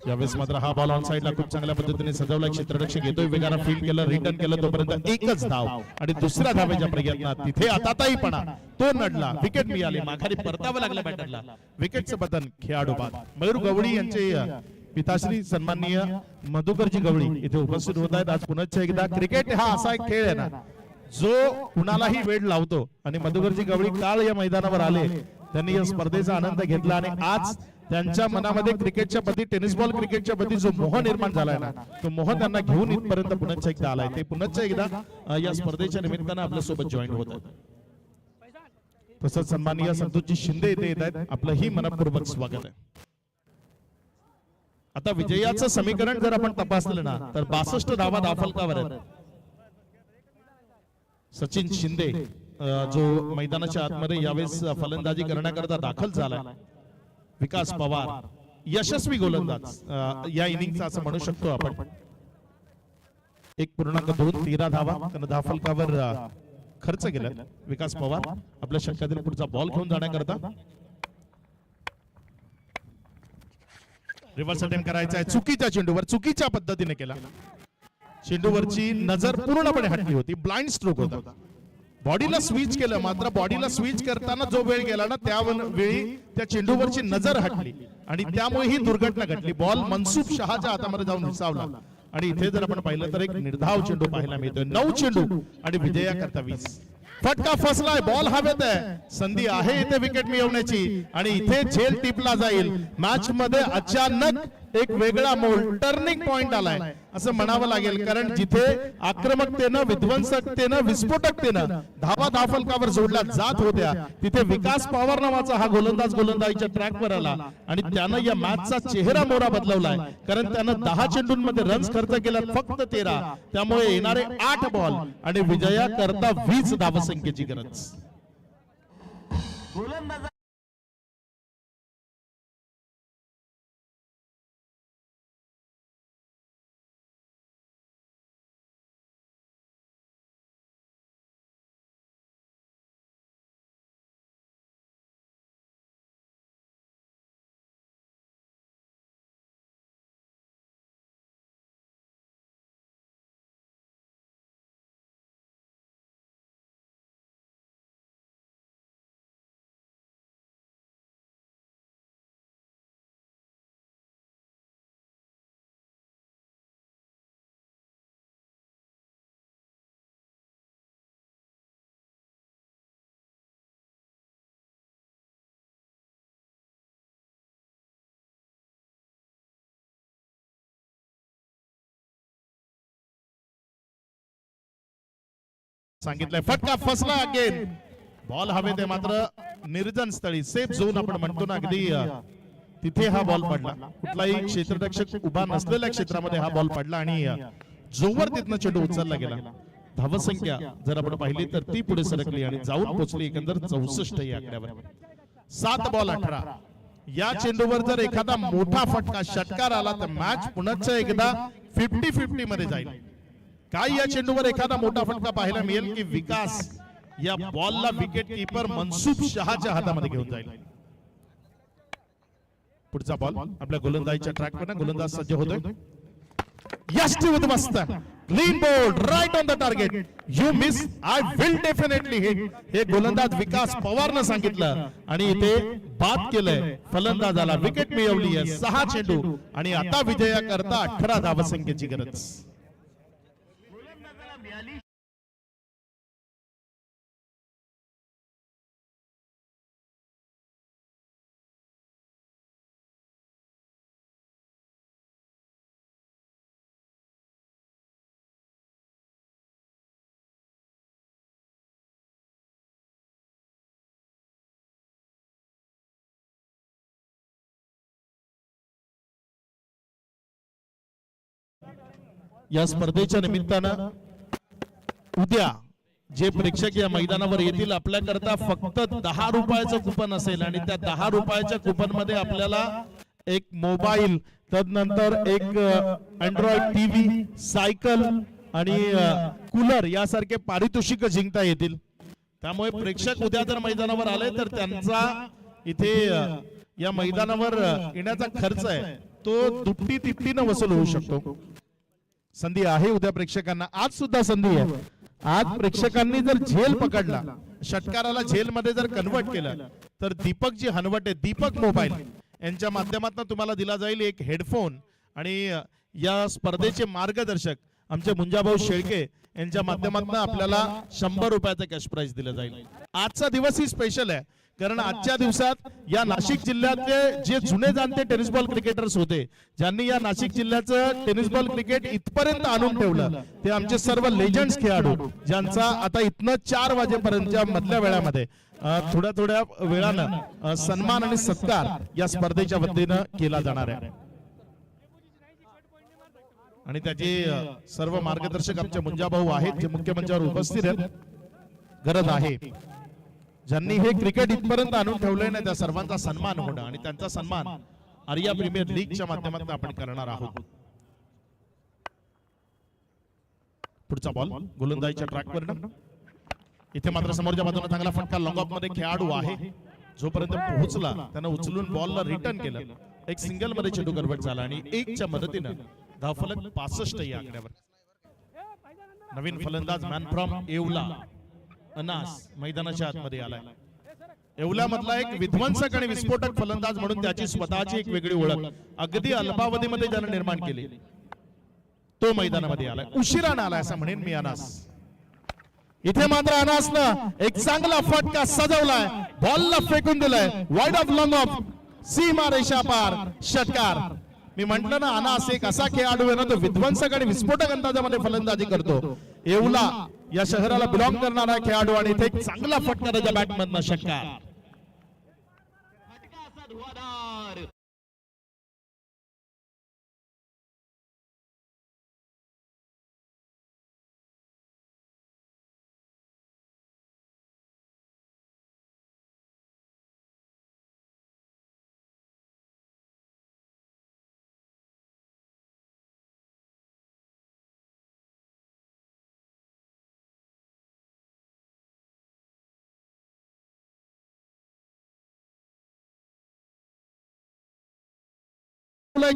Speaker 6: यावेळेस मात्र हा बॉल ऑन साइडला खूप चांगल्या पद्धतीने सजवला. क्षेत्ररक्षक येतोय, वेगानं फील्ड केलं, रिटर्न केलं, तोपर्यंत एकच धाव आणि दुसऱ्या धावेच्या प्रयत्नात तिथे आताताईपणा तो नडला. विकेट मिळाली, माघारी परतावं लागलं बॅटरला. विकेटचं बटन खेळाडू बाद. मयूर गवळी यांचे पिताश्री सन्माननीय मधुकरजी गवळी इथे उपस्थित होत आहेत. आज पुन्हा एकदा क्रिकेट हा असा एक खेळ आहे ना जो कुणालाही वेळ लावतो आणि मधुकरजी गवळी काल या मैदानावर आले, त्यांनी या स्पर्धेचा आनंद घेतला आणि आज त्यांच्या मनामध्ये क्रिकेटच्या प्रती, टेनिस बॉल क्रिकेटच्या प्रती जो मोह निर्माण झालाय ना, तो मोह त्यांना घेऊन इथपर्यंत पुन्हा एकदा आलाय. ते पुन्हा एकदा या स्पर्धेच्या निमित्तानं आपल्या सोबत जॉईन होत आहेत. तसंच सन्माननीय संतोषजी शिंदे इथे येत आहेत. आपलंही मनपूर्वक स्वागत आहे. आता विजयाचं समीकरण जर आपण तपासलं ना तर 62 धावा दाफलकावर आहेत. सचिन शिंदे जो मैदानाच्या आतमध्ये यावेळेस फलंदाजी करण्याकरता दाखल झाला. विकास पवार यशस्वी गोलंदाज या इनिंगचा असं म्हणू शकतो आपण. 1.2 13 धावा, त्यानं धाफलकावर खर्च केला विकास पवार आपल्या षटकातील पुढचा बॉल घेऊन जाण्याकरता. रिव्हर्स अटेम्प्ट करायचा आहे चुकीच्या चेंडूवर, चुकीच्या पद्धतीने केला. चेंडूवरची नजर पूर्णपणे हटली होती, ब्लाइंड स्ट्रोक होता. बॉडीला स्विच केलं, मात्र बॉडीला स्विच करताना जो वेळ गेला ना त्यावेळी त्या चेंडूवरची नजर हटली आणि त्यामुळे ही दुर्घटना घडली. बॉल मनसुख शहाच्या हातामध्ये जाऊन विसावला आणि इथे जर आपण पाहिलं तर एक निर्धाव चेंडू पाहायला मिळतोय. 9 चेंडू आणि विजयाकरता 20. फटका फसलाय, बॉल हवेत आहे, संधी आहे इथे विकेट मिळवण्याची आणि इथे झेल टिपला जाईल. मॅच मध्ये अचानक एक वेगळा मोड, टर्निंग पॉइंट आलाय असं म्हणावं लागेल, कारण जिथे आक्रमकतेनं, विध्वंसकतेनं, विस्फोटकतेनं धावा धावफलकावर जोडल्या जात होत्या तिथे विकास पवार नावाचा हा गोलंदाज गोलंदाजीच्या ट्रॅकवर आला आणि त्यानं या मॅचचा चेहरा मोहरा बदलवलाय, कारण त्यानं 10 चेंडूंमध्ये रन्स खर्च केला फक्त 13. त्यामुळे येणारे 8 बॉल आणि विजया करता 20 धावसंख्येची गरज. सांगितलंय फटका फसला अगेन, बॉल हवेत आहे मात्र निर्जन स्थळी, सेफ झोन आपण म्हणतो ना, अगदी तिथे हा बॉल पडला. कुठलाही क्षेत्ररक्षक उभा नसलेल्या क्षेत्रामध्ये हा बॉल पडला आणि जोवर तिथनं चेंडू उचलला गेला. धावसंख्या जर आपण पाहिली तर ती पुढे सरकली आणि जाऊन पोहोचली एकंदर 64 या आकड्यावर. 7 बॉल 18. या चेंडूवर जर एखादा मोठा फटका षटकार आला तर मॅच पुन्हा एकदा 50-50 मध्ये जाईल. काय या चेंडूवर एखादा मोठा फटका पाहायला मिळेल की विकास या बॉलला विकेट कीपर मनसुख शहाच्या हातामध्ये घेऊन जाईल. पुढचा बॉल आपल्या गोलंदाजीच्या ट्रॅकवर, गोलंदाज सज्ज होतोय. यष्टी उद्ध्वस्त, clean bold, right on the target, you miss, I will definitely hit, हे गोलंदाज विकास पवारनं सांगितलं आणि इथे बाद केलंय फलंदाजाला. विकेट मिळवली आहे, 6 चेंडू आणि आता विजया करता 18 धावसंख्येची गरज. या स्पर्धेच्या निमित्तानं उद्या जे प्रेक्षक या मैदानावर येतील आपल्याकरता फक्त 10 रुपयाचं कुपन असेल आणि त्या 10 रुपयाच्या कुपन मध्ये आपल्याला एक मोबाईल, तदनंतर एक अँड्रॉइड टीव्ही, सायकल आणि कूलर यासारखे पारितोषिक जिंकता येतील. त्यामुळे प्रेक्षक उद्या जर मैदानावर आले तर त्यांचा इथे या मैदानावर येण्याचा खर्च आहे तो दुप्टी तिप्टीनं वसूल होऊ शकतो. संधी आहे उद्या प्रेक्षकांना, आज सुद्धा संधी आहे. आज प्रेक्षकांनी जर झेल पकडला, षटकाराला झेल मध्ये जर कन्वर्ट केलं तर दीपकजी हनवटे, दीपक मोबाईल यांच्या माध्यमातून तुम्हाला दिला जाईल एक हेडफोन आणि या स्पर्धेचे मार्गदर्शक आमचे मुंजाभाऊ शेळके यांच्या माध्यमातून आपल्याला 100 रुपयाचं कॅश प्राइज दिलं जाईल. आजचा दिवस ही स्पेशल आहे कारण आजच्या दिवसात या नाशिक जिल्ह्यातले जे जुने जाणते टेनिस बॉल क्रिकेटर्स होते, ज्यांनी या नाशिक जिल्ह्याचं टेनिस बॉल क्रिकेट इथपर्यंत आणून ठेवलं, ते आमचे सर्व लेजंड्स खेळाडू ज्यांचा आता इथनं 4 वाजेपर्यंतच्या मधल्या वेळामध्ये थोड्या वेळानं सन्मान आणि सत्कार या स्पर्धेच्या वतीनं केला जाणार आहे. आणि त्याचे सर्व मार्गदर्शक आमचे मुंजाभाऊ आहेत जे मुख्य मंचावर उपस्थित आहेत. गरज आहे ज्यांनी हे क्रिकेट इथपर्यंत आणून ठेवलंय ना त्या सर्वांचा सन्मान होणं आणि त्यांचा सन्मान आर्या प्रीमियर लीगच्या माध्यमातून आपण करणार आहोत. पुढचा बॉल गोलंदाजीच्या ट्रॅकवर इथे मात्र समोरच्या बाजूने चांगला फटका लॉंग ऑफ मध्ये खेळाडू आहे, जोपर्यंत पोहोचला त्यानं उचलून बॉलला रिटर्न केलं. एक सिंगल मध्ये चेंडू कन्वर्ट झाला आणि 1च्या मदतीनं धावफलक 65 या आकड्यावर. नवीन फलंदाज मॅन फ्रॉम येवला अनास मैदानाच्या आतमध्ये आलाय. येवल्यामधला एक विध्वंसक आणि विस्फोटक फलंदाज म्हणून त्याची स्वतःची एक वेगळी ओळख अगदी अल्पावधीमध्ये ज्यानं निर्माण केली, तो मैदानामध्ये आलाय. उशिरानं आलाय असं म्हणेन मी अनास. इथे मात्र अनासनं एक चांगला फटका सजवलाय, बॉलला फेकून दिलाय वाईड ऑफ लॉंग ऑफ, सीमा रेषा पार, षटकार. मी म्हंटल ना अनास एक असा खेळाडू आहे ना, तो विध्वंसक आणि विस्फोटक अंदाजामध्ये फलंदाजी करतो. येवला या शहराला बिलॉंग करणारा खेळाडू आणि इथे एक चांगला फटका त्याच्या बॅटमधनं, षटकार.
Speaker 2: धुवाधार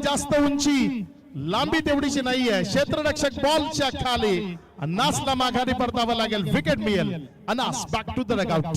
Speaker 6: जास्त उंची लांबी तेवढीशी नाहीये, क्षेत्ररक्षक बॉलच्या खाली. अनासला माघारी परतावं लागेल, विकेट मिळेल. अनास बॅक टू द डगआउट.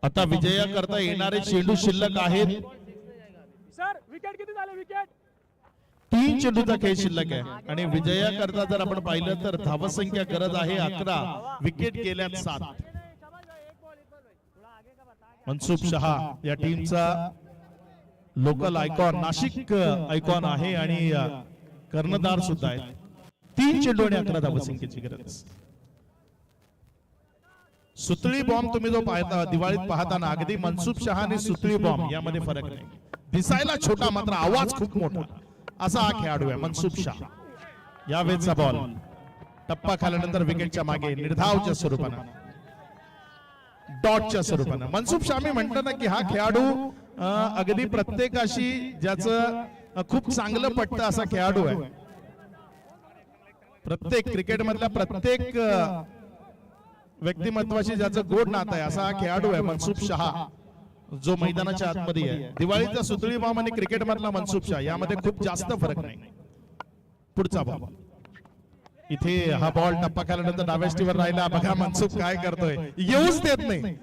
Speaker 6: आता विजया करता येणारे चेंडू शिल्लक आहेत.
Speaker 3: सर विकेट किती झाले? विकेट
Speaker 6: 3 चेंडूचा खेळ शिल्लक आहे आणि विजया करता जर आपण पाहिलं तर धावसंख्या गरज आहे 11, विकेट गेल्यात 7. मनसुख शहा या टीमचा लोकल आयकॉन, नाशिक आयकॉन आहे आणि कर्णधार सुद्धा आहे. 3 चेंडू आणि 11 धावसंख्येची गरज. सुतळी बॉम्ब तुम्ही जो पाहता दिवाळीत पाहताना, अगदी मनसुख शहा आणि सुतळी बॉम्ब यामध्ये फरक नाही. दिसायला छोटा मात्र आवाज खूप मोठा असा हा खेळाडू आहे मनसुख शहा. यावेळेचा बॉल टप्पा खाल्यानंतर विकेटच्या मागे निर्धावच्या स्वरूपानं, डॉटच्या स्वरूपानं. मनसुख शहा मी म्हणतो ना की हा खेळाडू अगदी प्रत्येकाशी ज्याचं खूप चांगलं पटतं असा खेळाडू आहे. प्रत्येक क्रिकेट मधल्या प्रत्येक व्यक्तिमत्वाशी ज्याचं गोड नातं आहे असा हा खेळाडू आहे मनसुख शहा, जो मैदानाच्या आतमध्ये आहे. दिवाळीचा सुतळी बॉम्ब आणि क्रिकेट मधला मनसुख शहा यामध्ये खूप जास्त फरक नाही. पुढचा बॉल इथे हा बॉल टप्पा खाल्यानंतर डाव्या स्टीवर राहिला. बघा मनसुख काय करतोय, येऊच देत नाही.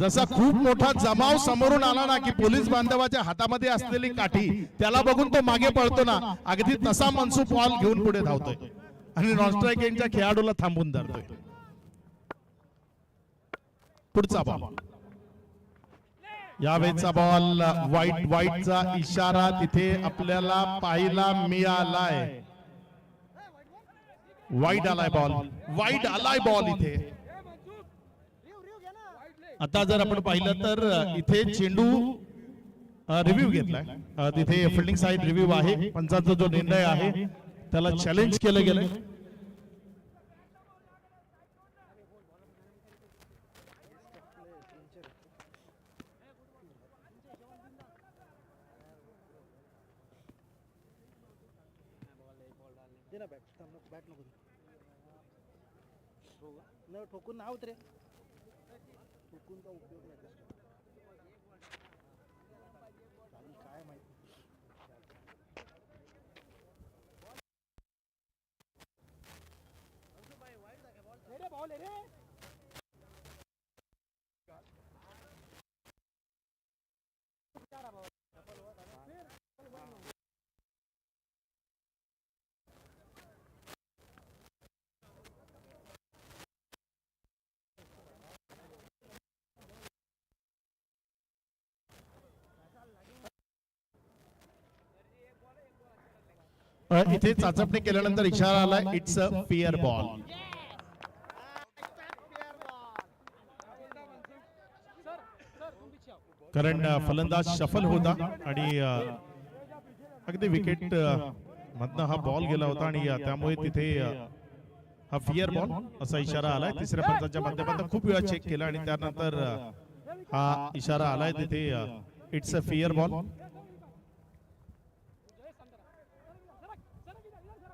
Speaker 6: जसा खूप मोठा जमाव समोरून आला ना की पोलीस बांधवाच्या हातामध्ये असलेली काठी त्याला बघून तो मागे पळतो ना, अगदी तसा मनसुख बॉल घेऊन पुढे धावतोय आणि नॉन स्ट्राईक एंडच्या खेळाडूला थांबून धरतोय. पुढचा बॉल यावेळेचा बॉल वाईटचा इशारा तिथे आपल्याला पाहायला मिळालाय. वाईट आलाय बॉल इथे. आता जर आपण पाहिलं तर इथे चेंडू रिव्ह्यू घेतलाय, तिथे फिल्डिंग साइड रिव्ह्यू आहे. पंचांचा जो निर्णय आहे त्याला चॅलेंज केलं गेलंय.
Speaker 7: ठोकून ना उतरे, ठोकून का उपयोग नाही काय माहिती. बॉल रे
Speaker 6: इथे चाचपणी केल्यानंतर इशारा आला, इट्स अ फेअर बॉल. कारण फलंदाज शफल होता आणि अगदी विकेट मधनं हा बॉल गेला होता आणि त्यामुळे तिथे हा फिअर बॉल असा इशारा आलाय. तिसऱ्या पंचाच्या माध्यमातून खूप वेळा चेक केला आणि त्यानंतर हा इशारा आलाय तिथे इट्स अ फिअर बॉल.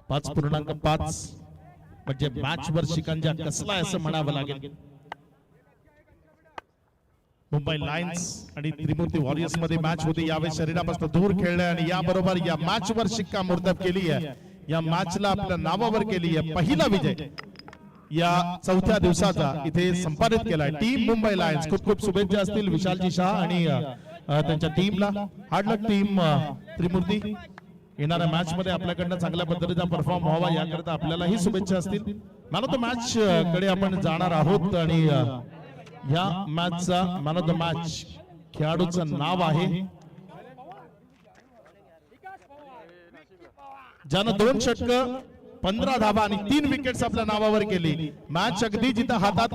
Speaker 6: 5.5 म्हणजे मॅच वर शिकंजा कसलाय असं म्हणावं लागेल. मुंबई लायन्स आणि त्रिमूर्ती वॉरियर्स मध्ये मॅच होती. यावेळी शरीरापासून दूर खेळले आणि याबरोबर या मॅच वर शिक्कामोर्तब केली आहे. या मॅचला आपल्या नावावर केली आहे. पहिला विजय या चौथ्या दिवसाचा इथे संपादित केलाय टीम मुंबई लायन्स. खूप खूप शुभेच्छा असतील विशालजी शाह आणि त्यांच्या टीमला. हार्ड लक टीम त्रिमूर्ती. येणाऱ्या मॅच मध्ये आपल्याकडनं चांगल्या पद्धतीचा परफॉर्म व्हावा याकरता आपल्यालाही शुभेच्छा असतील. मॅन ऑफ द मॅच कडे आपण जाणार आहोत आणि या मॅचचा मॅन ऑफ द मॅच खेळाडूचं नाव आहे ज्यानं 2 षटक 15 धावा आणि 3 विकेट्स आपल्या नावावर केली. मॅच अगदी जिथं हातात